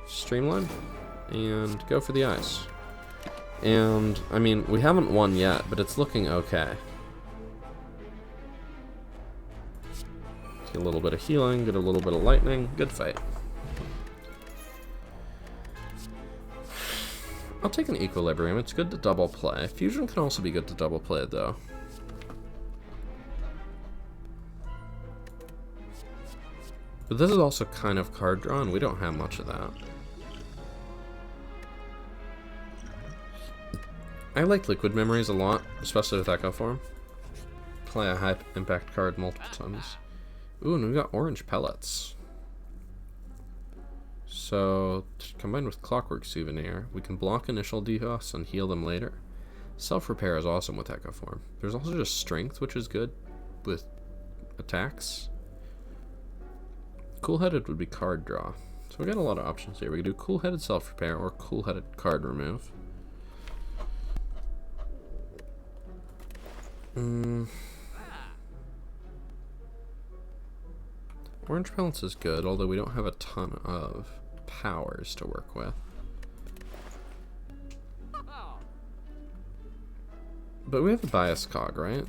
streamline and go for the eyes. And, I mean, we haven't won yet, but it's looking okay. Get a little bit of healing, get a little bit of lightning, good fight. I'll take an Equilibrium, it's good to double play. Fusion can also be good to double play, though. But this is also kind of card draw, and we don't have much of that. I like Liquid Memories a lot, especially with Echo Form. Play a high impact card multiple times. Ooh, and we got Orange Pellets. So, combined with Clockwork Souvenir, we can block initial debuffs and heal them later. Self-Repair is awesome with Echo Form. There's also just Strength, which is good with attacks. Cool-Headed would be card draw. So we got a lot of options here. We can do Cool-Headed Self-Repair or Cool-Headed Card Remove. Orange Pellets is good, although we don't have a ton of powers to work with. But we have a Bias Cog, right?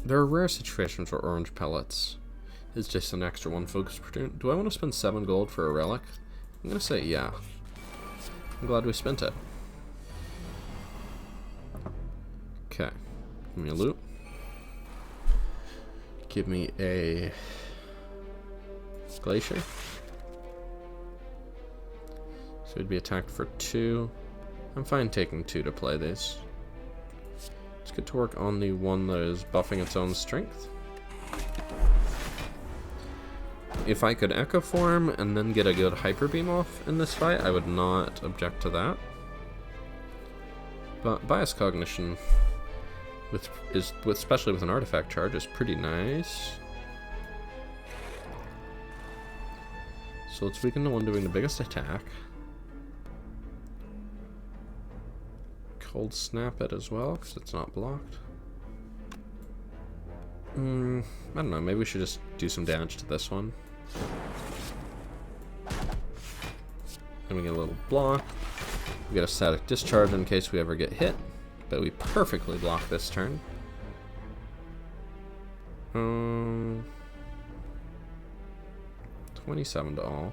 There are rare situations where Orange Pellets is just an extra 1 focus per turn. Do I want to spend 7 gold for a relic? I'm gonna say yeah. I'm glad we spent it. Okay. Give me a loot. Give me a Glacier. So we'd be attacked for 2. I'm fine taking 2 to play these. Let's get to work on the one that is buffing its own strength. If I could Echo Form and then get a good Hyper Beam off in this fight, I would not object to that. But Bias Cognition, especially with an artifact charge, is pretty nice. So let's weaken the one doing the biggest attack. Cold Snap it as well, because it's not blocked. I don't know, maybe we should just do some damage to this one. Then we get a little block. We get a Static Discharge in case we ever get hit, but we perfectly block this turn. 27 to all.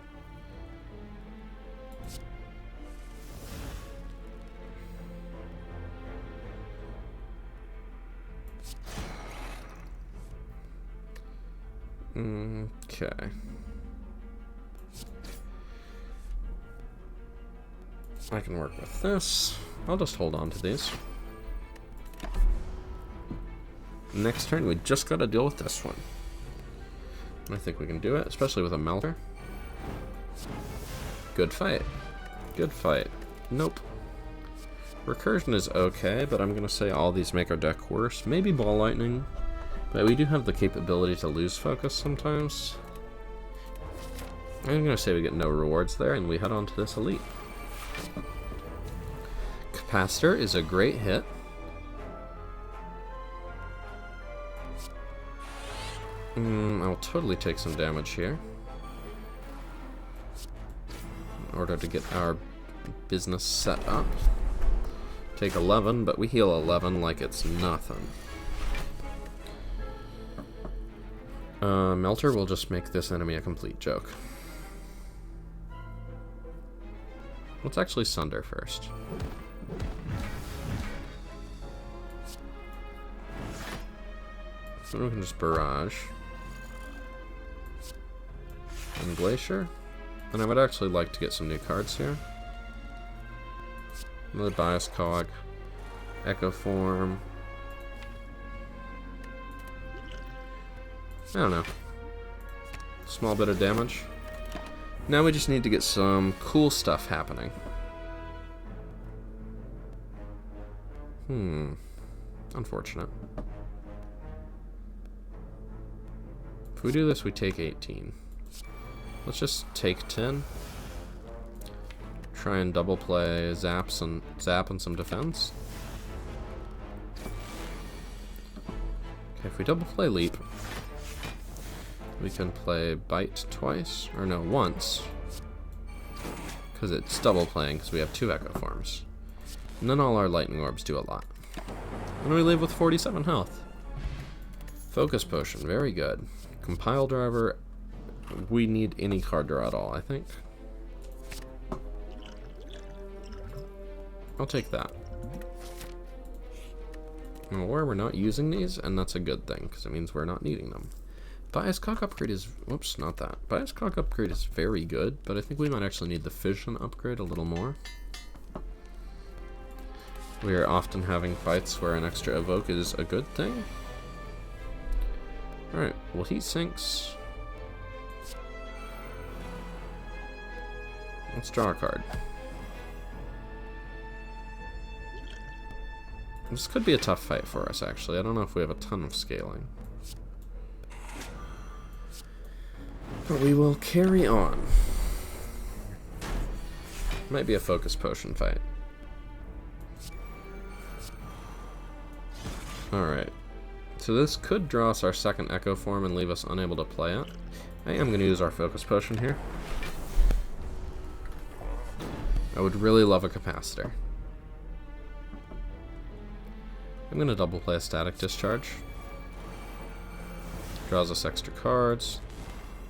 Okay. I can work with this. I'll just hold on to these. Next turn, we just gotta deal with this one. I think we can do it, especially with a melter. Good fight. Good fight. Nope. Recursion is okay, but I'm gonna say all these make our deck worse. Maybe Ball Lightning, but we do have the capability to lose focus sometimes. I'm gonna say we get no rewards there, and we head on to this Elite. Capacitor is a great hit. I'll totally take some damage here in order to get our business set up. Take 11, but we heal 11 like it's nothing. Melter will just make this enemy a complete joke. Let's actually Sunder first. So we can just Barrage. And Glacier. And I would actually like to get some new cards here. Another Bias Cog. Echo Form. I don't know. Small bit of damage. Now we just need to get some cool stuff happening. Unfortunate. If we do this, we take 18. Let's just take 10. Try and double play Zap and some defense. Okay, if we double play Leap, we can play Bite twice, or no, once. Because it's double playing, because we have 2 Echo Forms. And then all our Lightning Orbs do a lot. And we leave with 47 health. Focus Potion, very good. Compile Driver, we need any card draw at all, I think. I'll take that. I'm aware we're not using these, and that's a good thing, because it means we're not needing them. Bias Cog upgrade is... Whoops, not that. Bias Cog upgrade is very good, but I think we might actually need the Fission upgrade a little more. We are often having fights where an extra Evoke is a good thing. Alright, well, Heat Sinks. Let's draw a card. This could be a tough fight for us, actually. I don't know if we have a ton of scaling. But we will carry on. Might be a Focus Potion fight. Alright. So this could draw us our second Echo Form and leave us unable to play it. I am going to use our Focus Potion here. I would really love a Capacitor. I'm going to double play a Static Discharge. Draws us extra cards.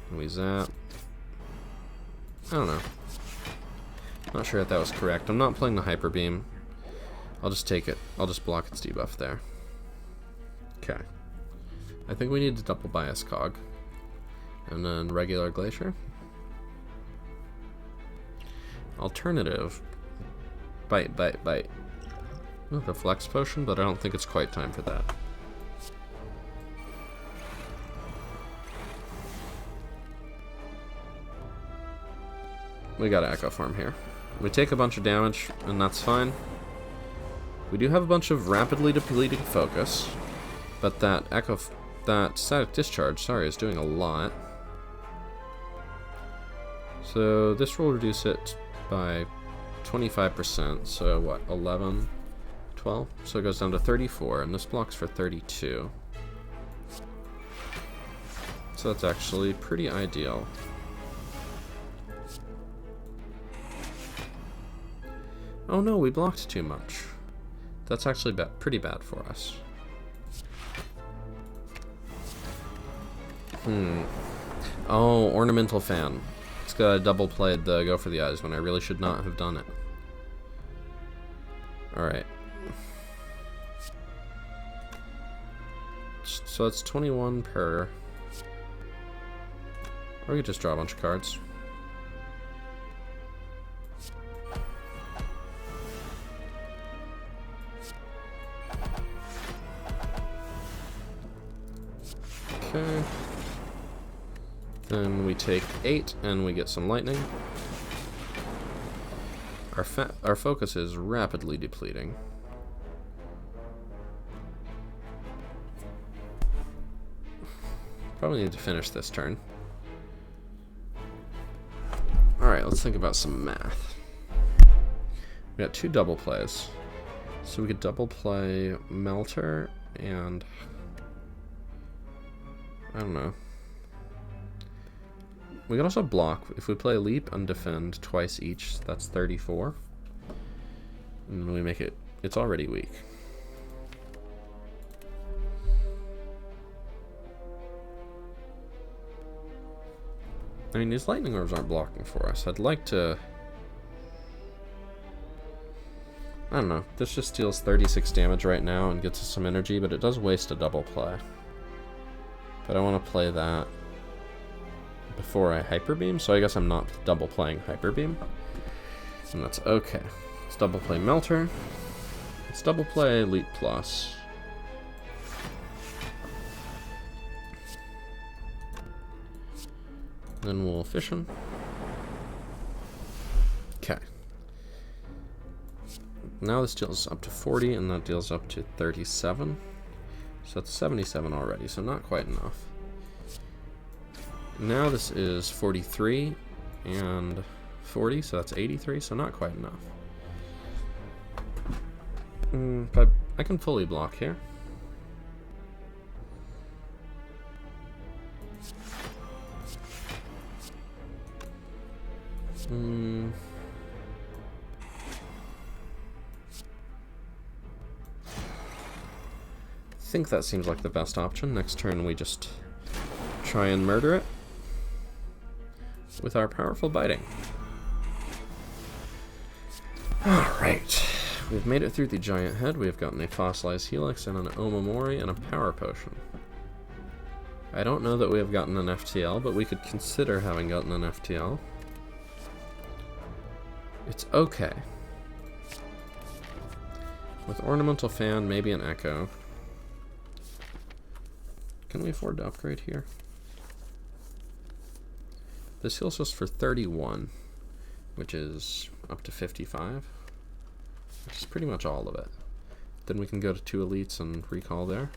And we zap. I don't know. Not sure if that was correct. I'm not playing the Hyper Beam. I'll just take it. I'll just block its debuff there. Okay. I think we need to double Bias Cog. And then regular Glacier. Alternative. Bite, bite, bite. The Flex Potion, but I don't think it's quite time for that. We got an Echo Form here. We take a bunch of damage, and that's fine. We do have a bunch of rapidly depleting focus, but that Static Discharge, sorry, is doing a lot. So this will reduce it by 25%, so what, 11? 12, so it goes down to 34, and this blocks for 32. So that's actually pretty ideal. Oh no, we blocked too much. That's actually pretty bad for us. Oh, Ornamental Fan. It's got double played the Go for the Eyes when I really should not have done it. Alright. So it's 21 per. Or we could just draw a bunch of cards. Okay. Then we take 8 and we get some lightning. Our focus is rapidly depleting. Probably need to finish this turn. Alright, let's think about some math. We got 2 double plays. So we could double play Melter and... I don't know. We can also block. If we play Leap and Defend twice each, that's 34. And we make it... It's already weak. I mean, these lightning orbs aren't blocking for us. I'd like to... I don't know. This just deals 36 damage right now and gets us some energy, but it does waste a double play. But I want to play that before I Hyper Beam, so I guess I'm not double playing Hyper Beam. And that's okay. Let's double play Melter. Let's double play Leap Plus. Then we'll Fission. Okay. Now this deals up to 40, and that deals up to 37. So that's 77 already, so not quite enough. Now this is 43 and 40, so that's 83, so not quite enough. But I can fully block here. I think that seems like the best option. Next turn we just try and murder it with our powerful biting. Alright, we've made it through the giant head. We have gotten a fossilized helix and an Omamori and a power potion. I don't know that we have gotten an FTL, but we could consider having gotten an FTL. It's okay. With Ornamental Fan, maybe an Echo. Can we afford to upgrade here? This heals us for 31, which is up to 55, which is pretty much all of it. Then we can go to 2 elites and recall there.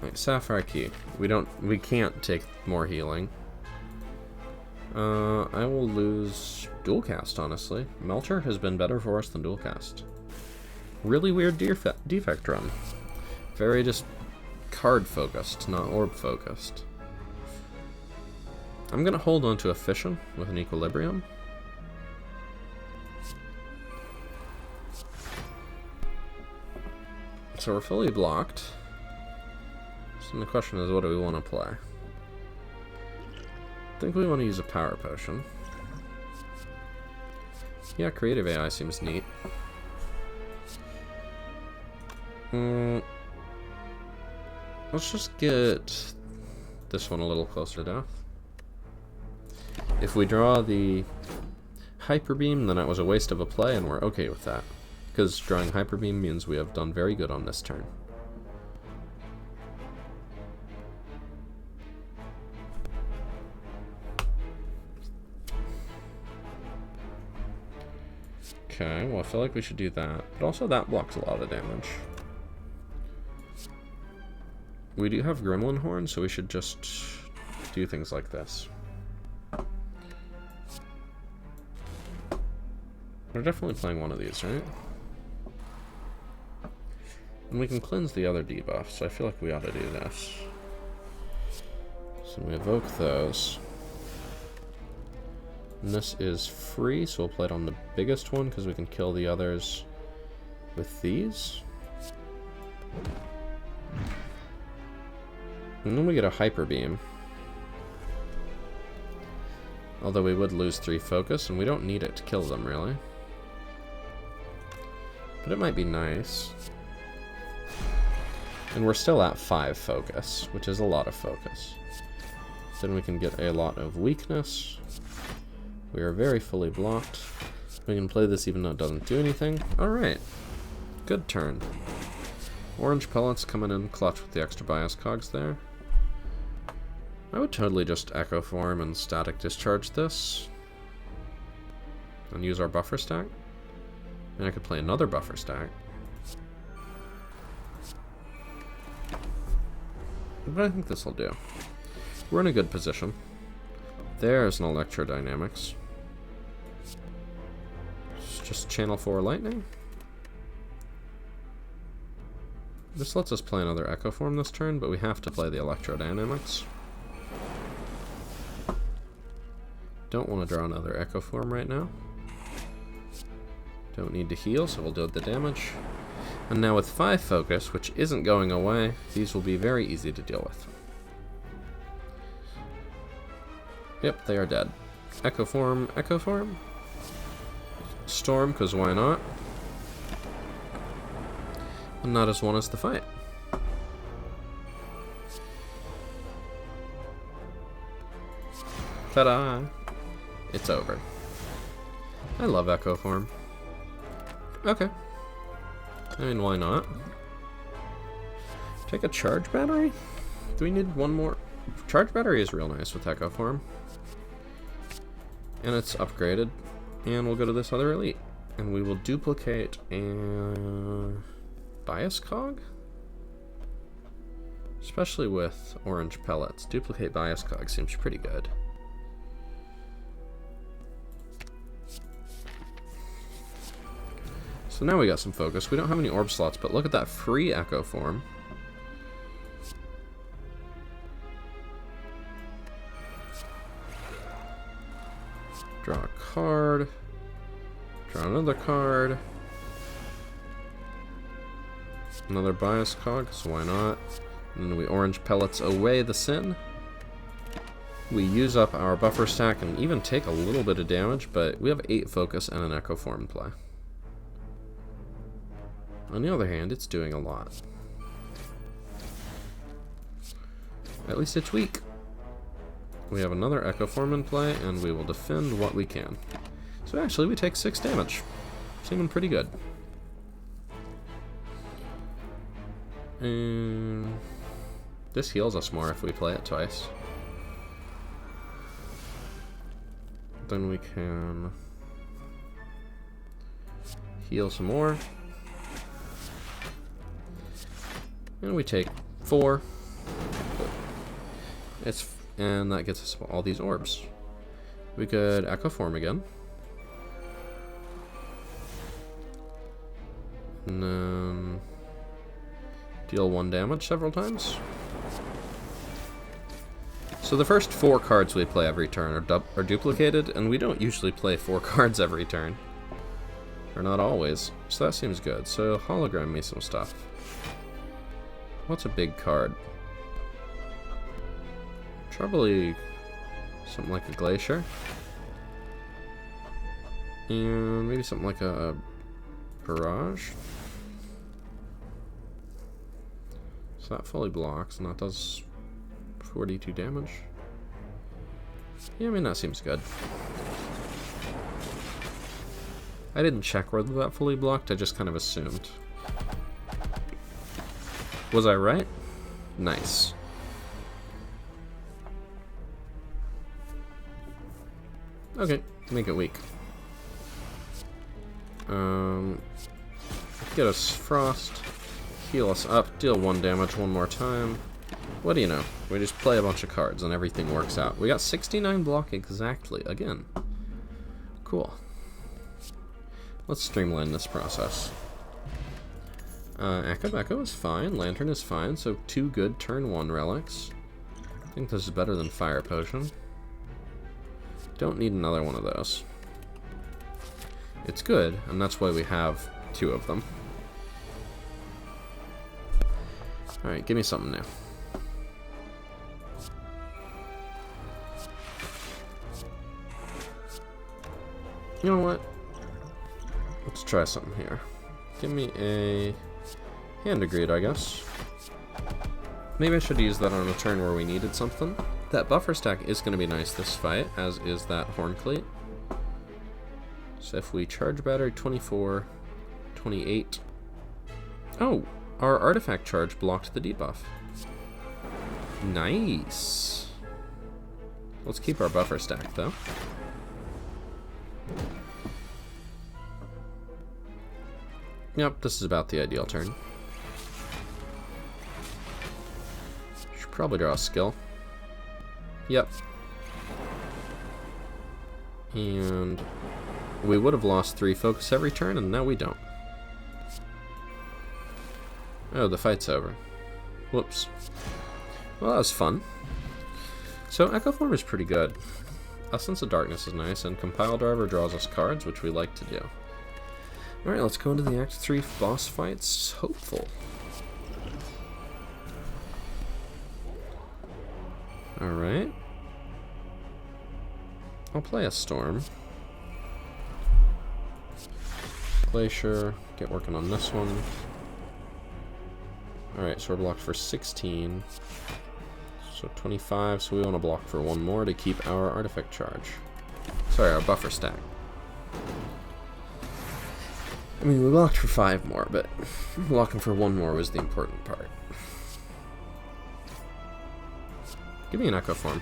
Alright, Sapphire Key. We can't take more healing. I will lose Dual Cast, honestly. Melter has been better for us than Dual Cast. Really weird defect run. Very just card focused, not orb focused. I'm gonna hold on to a Fission with an Equilibrium. So we're fully blocked. So the question is, what do we want to play? I think we want to use a Power Potion. Yeah, Creative AI seems neat. Let's just get this one a little closer to death. If we draw the Hyper Beam, then that was a waste of a play, and we're okay with that. Because drawing Hyper Beam means we have done very good on this turn. Okay, well I feel like we should do that, but also that blocks a lot of damage. We do have Gremlin Horn, so we should just do things like this. We're definitely playing one of these, right? And we can cleanse the other debuff, so I feel like we ought to do this. So we evoke those. And this is free, so we'll play it on the biggest one because we can kill the others with these. And then we get a Hyper Beam. Although we would lose 3 focus, and we don't need it to kill them, really. But it might be nice. And we're still at 5 focus, which is a lot of focus. Then we can get a lot of weakness. We are very fully blocked. We can play this even though it doesn't do anything. Alright. Good turn. Orange pellets coming in clutch with the extra bias cogs there. I would totally just Echo Form and Static Discharge this. And use our buffer stack. And I could play another buffer stack. But I think this will do. We're in a good position. There's an Electrodynamics. Just channel 4 Lightning. This lets us play another Echo Form this turn, but we have to play the Electrodynamics. Don't want to draw another Echo Form right now. Don't need to heal, so we'll do the damage. And now with 5 focus, which isn't going away, these will be very easy to deal with. Yep, they are dead. Echo Form, Echo Form. Storm, because why not? And not as one as the fight. Ta-da! It's over. I love Echo Form. Okay. I mean, why not? Take a charge battery? Do we need one more? Charge battery is real nice with Echo Form. And it's upgraded. And we'll go to this other elite. And we will duplicate a bias cog? Especially with orange pellets. Duplicate bias cog seems pretty good. So now we got some focus. We don't have any orb slots, but look at that free Echo Form. Draw a card. Draw another card. Another bias cog, so why not? And then we orange pellets away the sin. We use up our buffer stack and even take a little bit of damage, but we have 8 focus and an Echo Form in play. On the other hand, it's doing a lot. At least it's weak. We have another Echo Form in play, and we will defend what we can. So actually, we take 6 damage. Seeming pretty good. And this heals us more if we play it twice. Then we can heal some more. And we take 4. And that gets us all these orbs. We could Echo Form again. And then deal 1 damage several times. So the first 4 cards we play every turn are duplicated, and we don't usually play 4 cards every turn. Or not always. So that seems good. So hologram me some stuff. What's a big card? Probably something like a Glacier. And maybe something like a Barrage. So that fully blocks, and that does 42 damage. Yeah, I mean, that seems good. I didn't check whether that fully blocked, I just kind of assumed. Was I right? Nice. Okay, make it weak. Get us Frost, heal us up, deal 1 damage 1 more time. What do you know? We just play a bunch of cards and everything works out. We got 69 block exactly, again. Cool. Let's streamline this process. Echo is fine, Lantern is fine, so 2 good turn 1 relics. I think this is better than Fire Potion. Don't need another one of those. It's good, and that's why we have 2 of them. Alright, give me something new. You know what? Let's try something here. Give me a Hand of Greed, I guess. Maybe I should use that on a turn where we needed something. That buffer stack is going to be nice this fight, as is that horn cleat. So if we charge battery 24, 28. Oh, our artifact charge blocked the debuff. Nice. Let's keep our buffer stack though. Yep, this is about the ideal turn. Should probably draw a skill. Yep. And we would have lost 3 focus every turn, and now we don't. Oh, the fight's over. Whoops. Well, that was fun. So, Echo Form is pretty good. Essence of Darkness is nice, and Compile Driver draws us cards, which we like to do. Alright, let's go into the Act 3 boss fights. Hopeful. Alright. I'll play a Storm. Glacier. Get working on this one. Alright, so we're blocked for 16. So 25, so we want to block for 1 more to keep our artifact charge. Sorry, our buffer stack. I mean, we blocked for 5 more, but blocking for 1 more was the important part. Give me an Echo Form.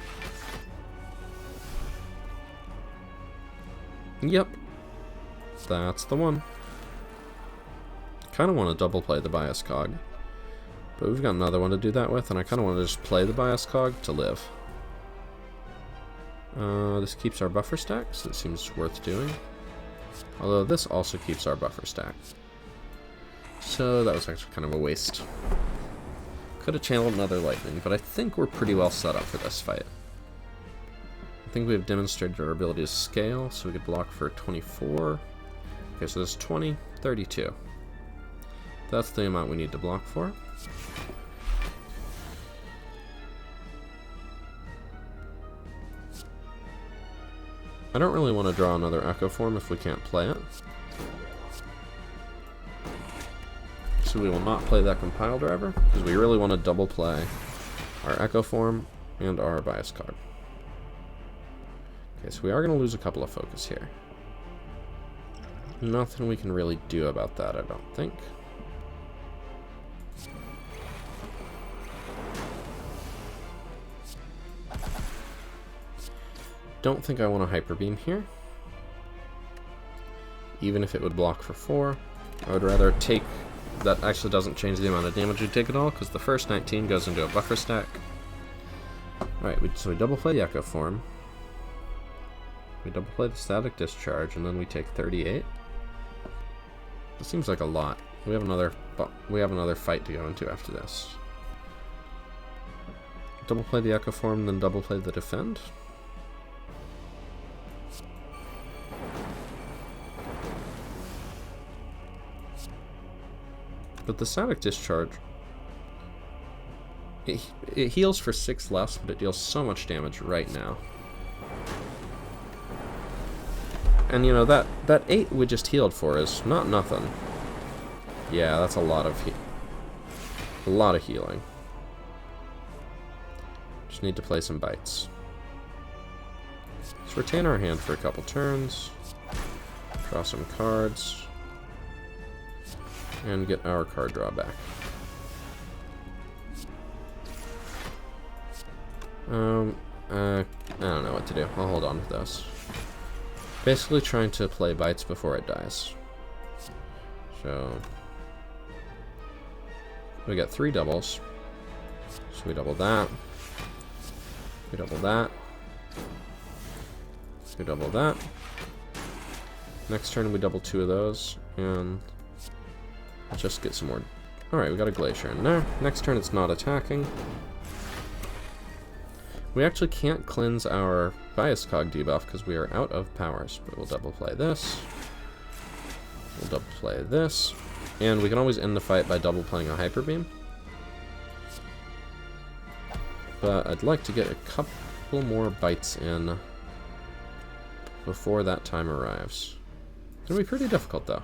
Yep. That's the one. Kind of want to double play the Bias Cog. But we've got another one to do that with, and I kind of want to just play the Bias Cog to live. This keeps our buffer stack, so it seems worth doing. Although this also keeps our buffer stack. So that was actually kind of a waste. Could have channeled another lightning, but I think we're pretty well set up for this fight. I think we have demonstrated our ability to scale, so we could block for 24. Okay, so there's 20, 32. That's the amount we need to block for. I don't really want to draw another Echo Form if we can't play it. So we will not play that Compile Driver, because we really want to double play our Echo Form and our Bias Cog. Okay, so we are going to lose a couple of focus here. Nothing we can really do about that, I don't think. Don't think I want a Hyper Beam here. Even if it would block for 4. I would rather take... That actually doesn't change the amount of damage we take at all, because the first 19 goes into a buffer stack. Alright, so we double play the Echo Form. We double play the Static Discharge, and then we take 38. It seems like a lot. We have another fight to go into after this. Double play the Echo Form, then double play the Defend. But the Static Discharge, it heals for 6 less, but it deals so much damage right now. And you know, that 8 we just healed for is not nothing. Yeah, that's a lot of healing. Just need to play some bites. Let's retain our hand for a couple turns. Draw some cards. And get our card draw back. I don't know what to do. I'll hold on to this. Basically trying to play bites before it dies. So we got 3 doubles. So we double that. We double that. We double that. Next turn we double 2 of those, and just get some more. Alright, we got a Glacier in there. Next turn it's not attacking. We actually can't cleanse our Bias Cog debuff because we are out of powers. But we'll double play this. We'll double play this. And we can always end the fight by double playing a Hyper Beam. But I'd like to get a couple more bites in before that time arrives. It's going to be pretty difficult though.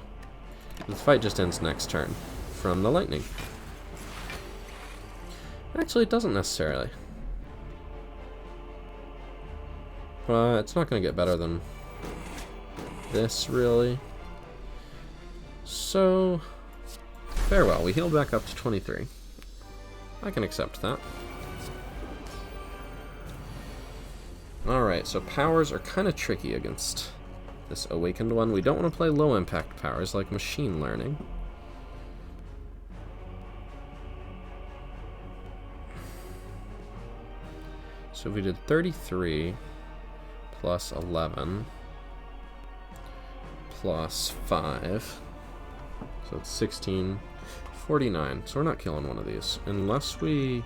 The fight just ends next turn from the lightning. Actually, it doesn't necessarily. It's not going to get better than this, really. So, farewell. We healed back up to 23. I can accept that. Alright, so powers are kind of tricky against this awakened one. We don't want to play low impact powers like machine learning. So if we did 33 plus 11 plus 5, so it's 16, 49. So we're not killing one of these unless we...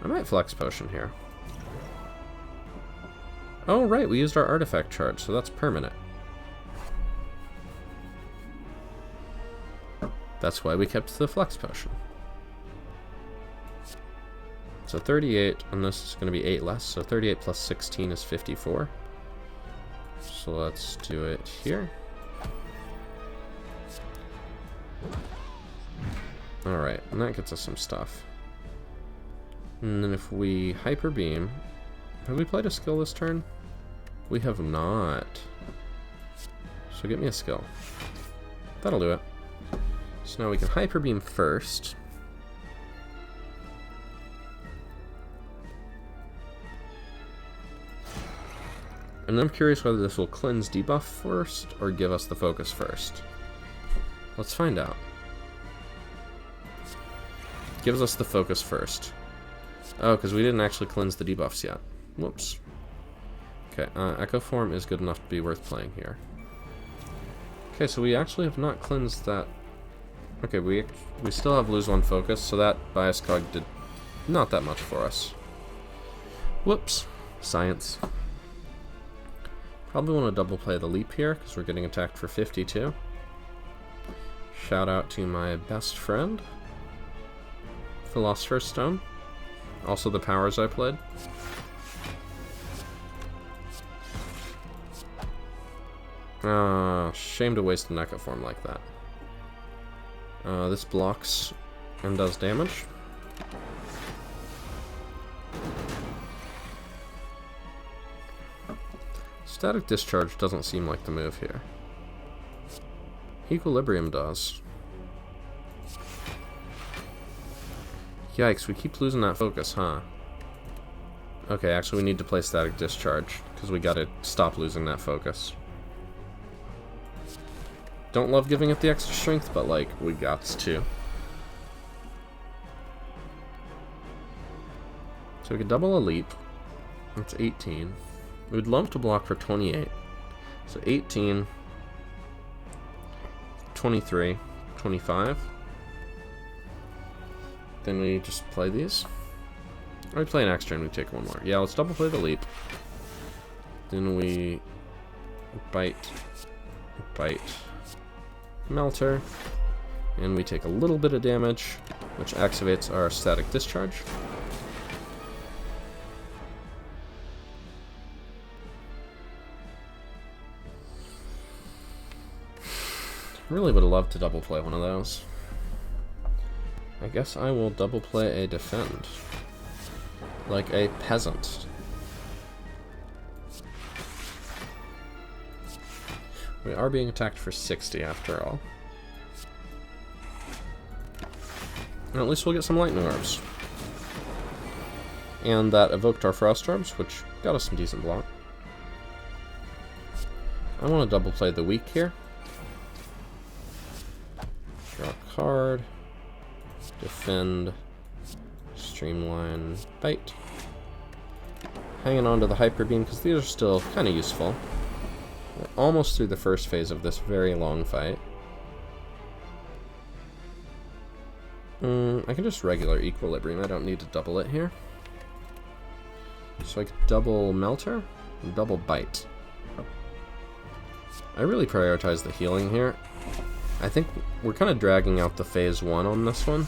I might flex potion here. Oh, right, we used our artifact charge, so that's permanent. That's why we kept the flex potion. So 38, and this is going to be 8 less, so 38 plus 16 is 54. So let's do it here. Alright, and that gets us some stuff. And then if we Hyper Beam... Have we played a skill this turn? We have not. So get me a skill. That'll do it. So now we can Hyper Beam first. And I'm curious whether this will cleanse debuff first or give us the focus first. Let's find out. Gives us the focus first. Oh, because we didn't actually cleanse the debuffs yet. Whoops. Okay, Echo Form is good enough to be worth playing here. Okay, so we actually have not cleansed that. Okay, we still have lose 1 focus, so that bias cog did not that much for us. Whoops. Science. Probably want to double play the leap here, because we're getting attacked for 52. Shout out to my best friend, Philosopher's Stone. Also the powers I played. Shame to waste an Echo Form like that. This blocks and does damage. Static Discharge doesn't seem like the move here. Equilibrium does. Yikes, we keep losing that focus, huh? Okay, actually we need to play Static Discharge, because we gotta stop losing that focus. Don't love giving it the extra strength, but like, we gots to. So we could double a leap. That's 18. We would love to block for 28. So 18, 23, 25. Then we just play these. Or we play an extra and we take one more. Yeah, let's double play the leap. Then we bite, melter, and we take a little bit of damage, which activates our Static Discharge. Really would have loved to double play one of those. I guess I will double play a defend. Like a peasant. We are being attacked for 60 after all. And at least we'll get some lightning orbs. And that evoked our frost orbs, which got us some decent block. I want to double play the weak here. Draw a card. Defend. Streamline. Bite. Hanging on to the Hyper Beam because these are still kind of useful. We're almost through the first phase of this very long fight. I can just regular Equilibrium. I don't need to double it here. So I could double Melter and double Bite. I really prioritize the healing here. I think we're kind of dragging out the phase 1 on this one.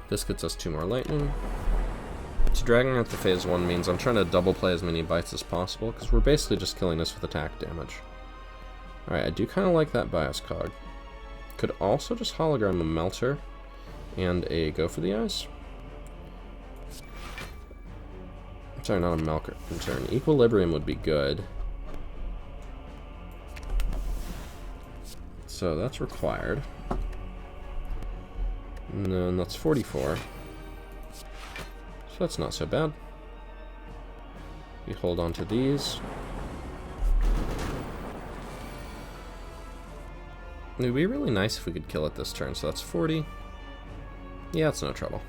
This gets us 2 more lightning. So dragging out the phase 1 means I'm trying to double play as many bites as possible, because we're basically just killing this with attack damage. Alright, I do kind of like that bias cog. Could also just hologram a melter And a Go for the Eyes. Sorry, not a Melker concern. Equilibrium would be good. So that's required. And then that's 44. So that's not so bad. We hold on to these. It would be really nice if we could kill it this turn, so that's 40. Yeah, it's no trouble.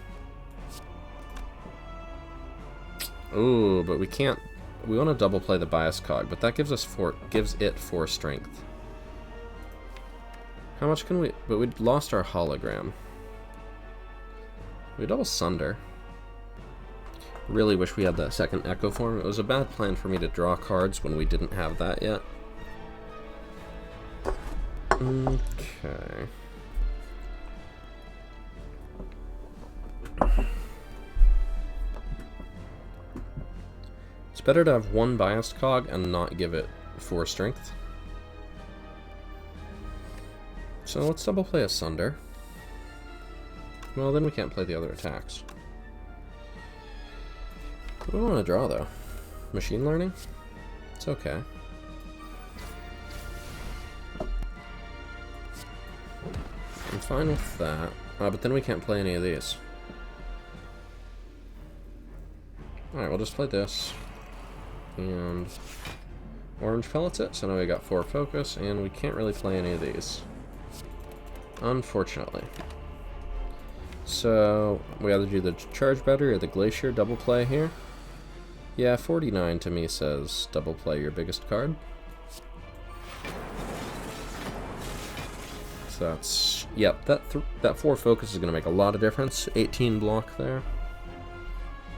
Ooh, but we can't. We want to double play the bias cog, but that gives it 4 strength. How much can we? But we lost our hologram. We double sunder. Really wish we had that second echo form. It was a bad plan for me to draw cards when we didn't have that yet. Okay. It's better to have one biased cog and not give it 4 strength. So let's double play Asunder. Well, then we can't play the other attacks. What do we want to draw, though? Machine Learning? It's okay. I'm fine with that. But then we can't play any of these. Alright, we'll just play this. And orange pellets it, so now we got 4 focus, and we can't really play any of these. Unfortunately. So, we either do the Charge Battery or the Glacier double play here. Yeah, 49 to me says double play your biggest card. So that's, yep, that 4 focus is going to make a lot of difference. 18 block there.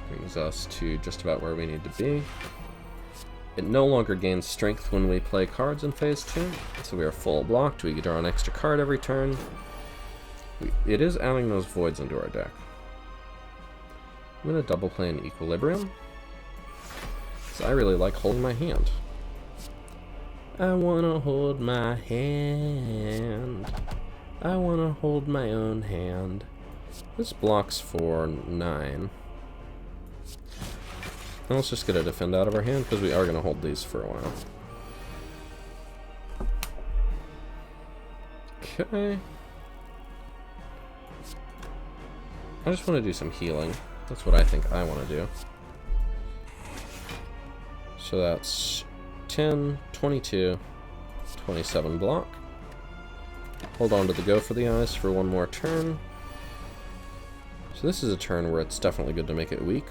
Brings us to just about where we need to be. It no longer gains strength when we play cards in phase 2, so we are full blocked. We draw an extra card every turn. It is adding those voids into our deck. I'm going to double play an Equilibrium, because I really like holding my hand. I want to hold my hand. I want to hold my own hand. This blocks for 9. Now let's just get a defend out of our hand, because we are going to hold these for a while. Okay. I just want to do some healing. That's what I think I want to do. So that's 10, 22, 27 block. Hold on to the Go for the Eyes for one more turn. So this is a turn where it's definitely good to make it weak.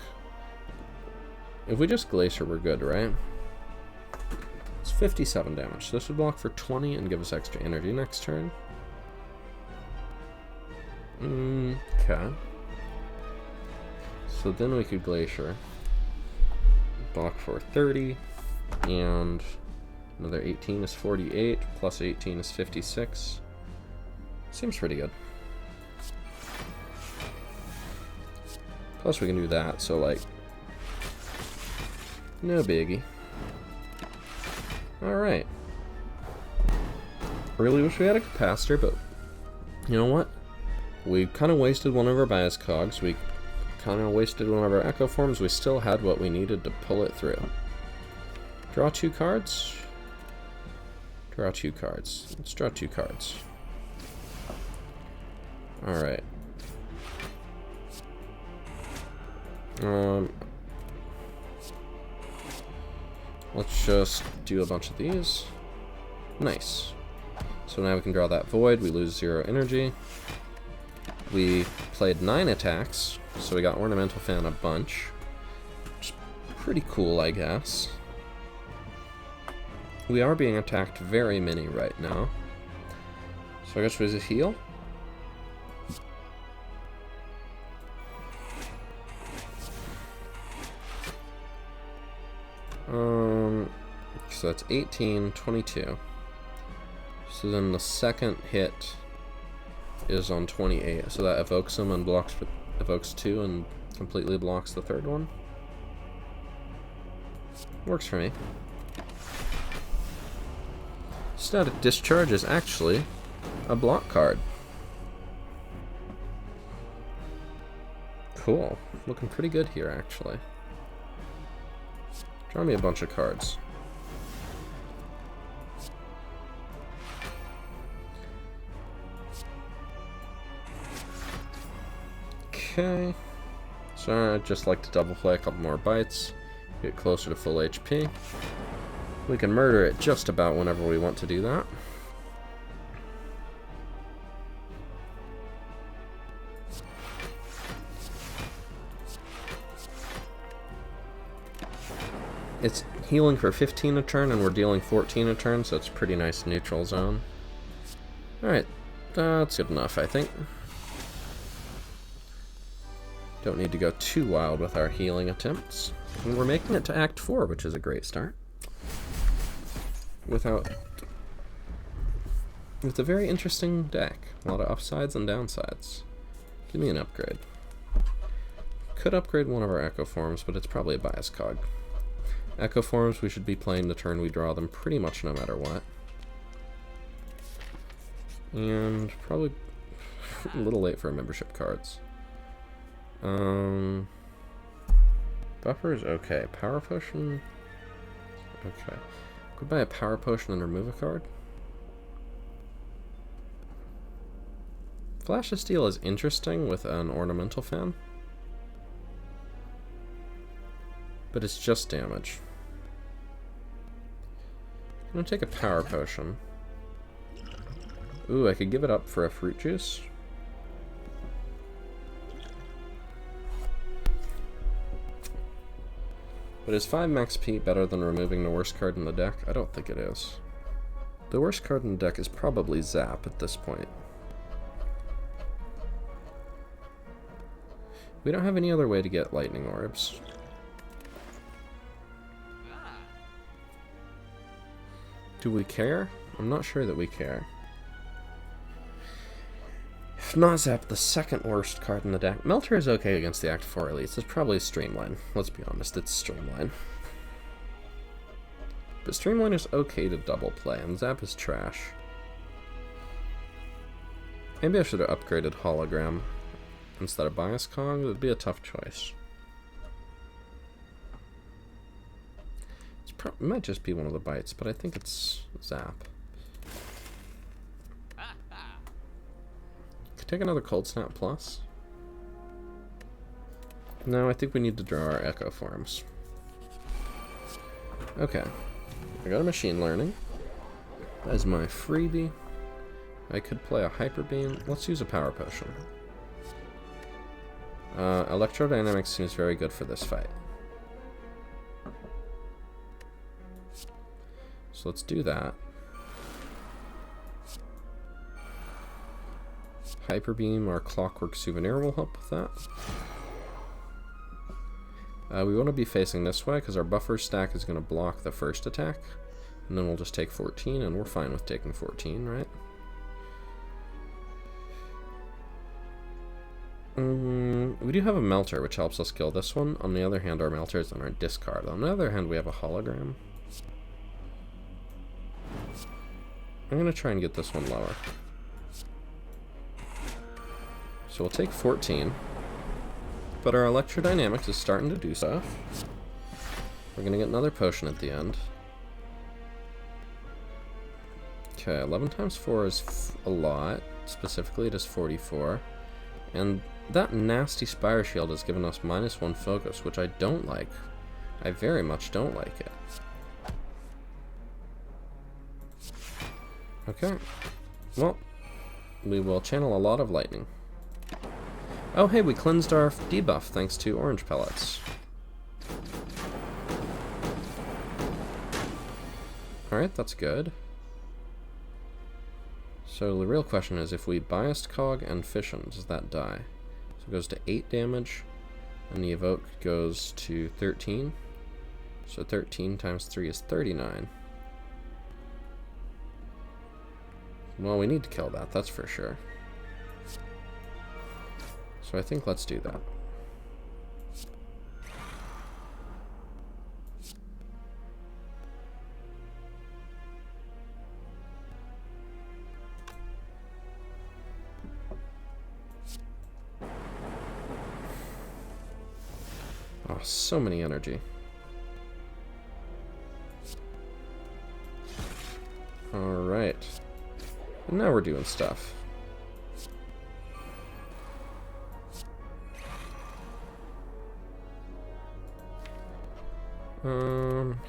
If we just Glacier, we're good, right? It's 57 damage. So this would block for 20 and give us extra energy next turn. Okay. So then we could Glacier. Block for 30. And another 18 is 48. Plus 18 is 56. Seems pretty good. Plus we can do that, so like, no biggie. Alright. Really wish we had a capacitor, but you know what? We kind of wasted one of our bias cogs. We kind of wasted one of our echo forms. We still had what we needed to pull it through. Draw 2 cards. Draw 2 cards. Let's draw 2 cards. Alright. Let's just do a bunch of these. Nice. So now we can draw that void. We lose 0 energy. We played 9 attacks, so we got Ornamental Fan a bunch. Which is pretty cool, I guess. We are being attacked very many right now. So I guess we just heal. So that's 18, 22. So then the second hit is on 28. So that evokes him and evokes 2 and completely blocks the third one. Works for me. Static Discharge is actually a block card. Cool. Looking pretty good here, actually. Draw me a bunch of cards. Okay. So I'd just like to double play a couple more bites. Get closer to full HP. We can murder it just about whenever we want to do that. It's healing for 15 a turn, and we're dealing 14 a turn, so it's a pretty nice neutral zone. Alright, that's good enough, I think. Don't need to go too wild with our healing attempts. And we're making it to Act 4, which is a great start. With a very interesting deck. A lot of upsides and downsides. Give me an upgrade. Could upgrade one of our Echo Forms, but it's probably a bias cog. Echo Forms we should be playing the turn we draw them pretty much no matter what. And probably a little late for membership cards. Buffer is okay. Power Potion? Okay. Could buy a Power Potion and remove a card. Flash of Steel is interesting with an Ornamental Fan. But it's just damage. I'm gonna take a Power Potion. Ooh, I could give it up for a Fruit Juice. But is 5 max P better than removing the worst card in the deck? I don't think it is. The worst card in the deck is probably Zap at this point. We don't have any other way to get Lightning Orbs. Do we care? I'm not sure that we care. If not Zap, the second worst card in the deck. Melter is okay against the Act 4 elites. It's probably Streamline. Let's be honest, it's Streamline. But Streamline is okay to double play, and Zap is trash. Maybe I should have upgraded Hologram instead of Bias Cog. It would be a tough choice. It might just be one of the bites, but I think it's Zap. Could take another Cold Snap Plus. No, I think we need to draw our Echo Forms. Okay. I got a Machine Learning. As my freebie. I could play a Hyper Beam. Let's use a Power Potion. Electrodynamics seems very good for this fight. So let's do that. Hyper Beam or Clockwork Souvenir will help with that. We want to be facing this way because our buffer stack is going to block the first attack. And then we'll just take 14, and we're fine with taking 14, right? We do have a Melter, which helps us kill this one. On the other hand, our Melter is on our discard. On the other hand, we have a Hologram. I'm going to try and get this one lower. So we'll take 14. But our Electrodynamics is starting to do stuff. We're going to get another potion at the end. Okay, 11 times 4 is a lot. Specifically, it is 44. And that nasty Spire Shield has given us -1 focus, which I don't like. I very much don't like it. Okay. Well, we will channel a lot of lightning. Oh, hey, we cleansed our debuff thanks to orange pellets. Alright, that's good. So the real question is, if we biased Cog and Fission, does that die? So it goes to 8 damage, and the Evoke goes to 13. So 13 times 3 is 39. Well, we need to kill that, that's for sure. So I think let's do that. Oh, so many energy. Alright. And now we're doing stuff.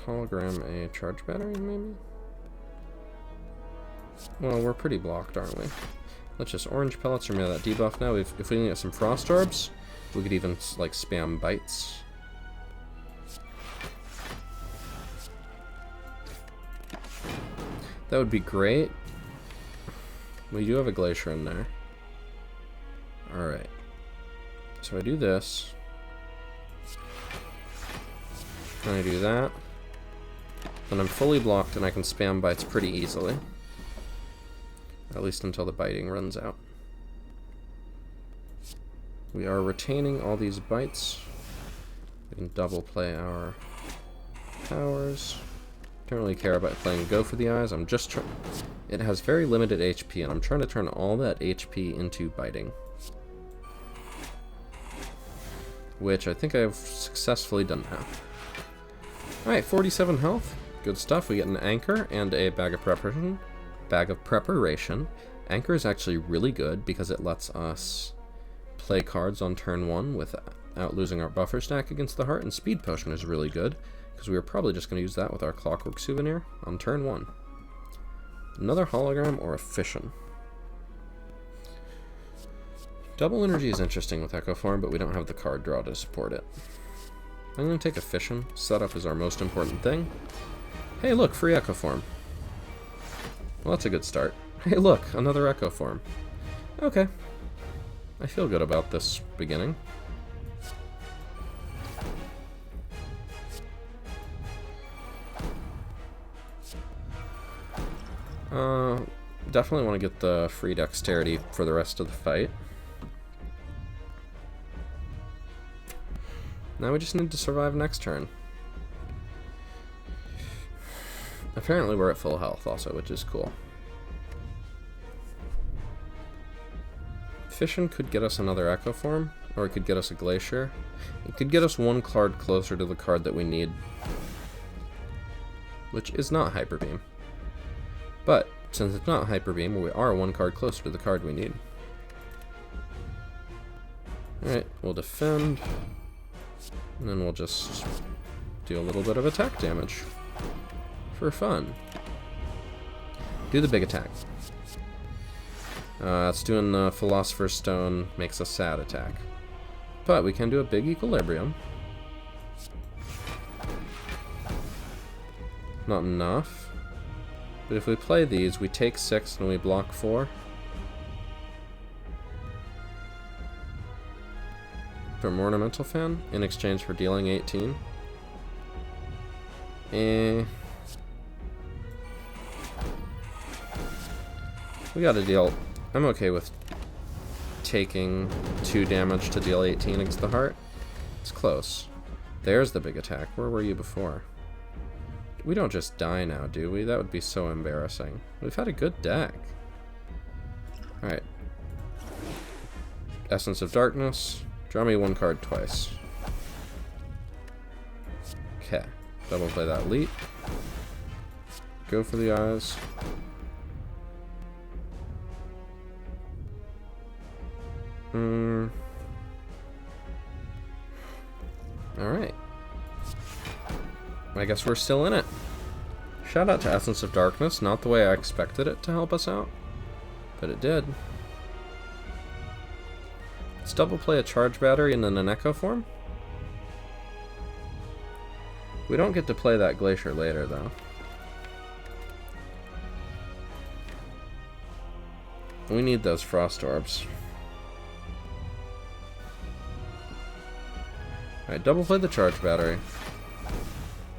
Hologram a charge battery, maybe? Well, we're pretty blocked, aren't we? Let's just orange pellets, remove that debuff now. If we can get some frost orbs, we could even, like, spam bites. That would be great. We do have a glacier in there. Alright. So I do this. And I do that. Then I'm fully blocked and I can spam bites pretty easily. At least until the biting runs out. We are retaining all these bites. We can double play our powers. Don't really care about playing Go for the Eyes. I'm just trying. It has very limited HP, and I'm trying to turn all that HP into biting. Which I think I've successfully done now. Alright, 47 health. Good stuff. We get an anchor and a bag of preparation. Anchor is actually really good because it lets us play cards on turn 1 without losing our buffer stack against the heart, and speed potion is really good because we are probably just going to use that with our clockwork souvenir on turn 1. Another hologram or a fission. Double energy is interesting with Echo Form, but we don't have the card draw to support it. I'm going to take a fission. Setup is our most important thing. Hey look, free Echo Form. Well, that's a good start. Hey look, another Echo Form. Okay. I feel good about this beginning. Definitely want to get the free dexterity for the rest of the fight. Now we just need to survive next turn. Apparently we're at full health also, which is cool. Fission could get us another Echo Form, or it could get us a Glacier. It could get us one card closer to the card that we need, which is not Hyper Beam. But since it's not Hyper Beam, we are one card closer to the card we need. Alright, we'll defend, and then we'll just do a little bit of attack damage for fun. Do the big attack. It's doing the Philosopher's Stone, makes a sad attack. But we can do a big equilibrium. Not enough. But if we play these, we take 6 and we block 4. From Ornamental Fan in exchange for dealing 18. We gotta deal. I'm okay with taking 2 damage to deal 18 against the heart. It's close. There's the big attack. Where were you before? We don't just die now, do we? That would be so embarrassing. We've had a good deck. Alright. Essence of Darkness. Draw me 1 card twice. Okay. Double play that Leap. Go for the Eyes. Alright. I guess we're still in it. Shout out to Essence of Darkness, not the way I expected it to help us out, but it did. Let's double play a charge battery and then an Echo Form. We don't get to play that Glacier later, though. We need those Frost Orbs. Alright, double play the charge battery.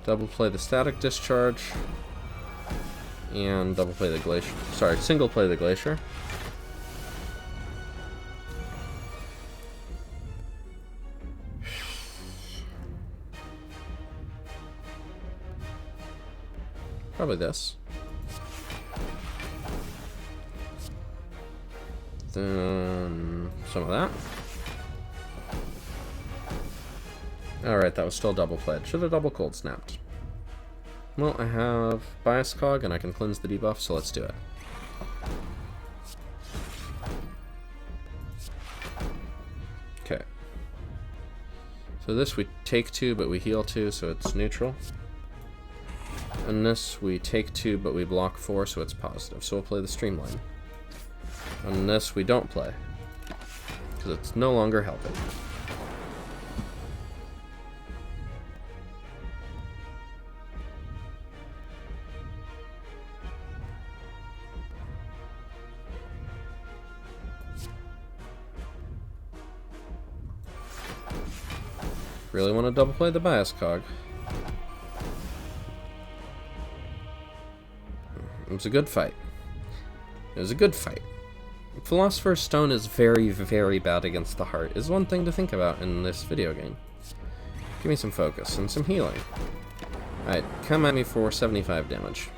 Double play the Static Discharge. And double play the Glacier. Sorry, single play the Glacier. Probably this. Then some of that. Alright, that was still double played. Should have double cold snapped. Well, I have Bias Cog and I can cleanse the debuff, so let's do it. Okay. So this we take 2, but we heal 2, so it's neutral. And this we take 2, but we block 4, so it's positive. So we'll play the Streamline. And this we don't play, because it's no longer helping. Really want to double play the Bias Cog. It was a good fight. It was a good fight. Philosopher's Stone is very, very bad against the heart, is one thing to think about in this video game. Give me some focus and some healing. Alright, come at me for 75 damage.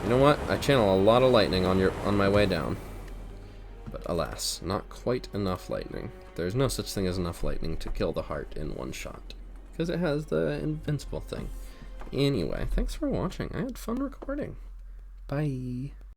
You know what? I channel a lot of lightning on my way down. But alas, not quite enough lightning. There's no such thing as enough lightning to kill the heart in one shot, because it has the invincible thing. Anyway, thanks for watching. I had fun recording. Bye.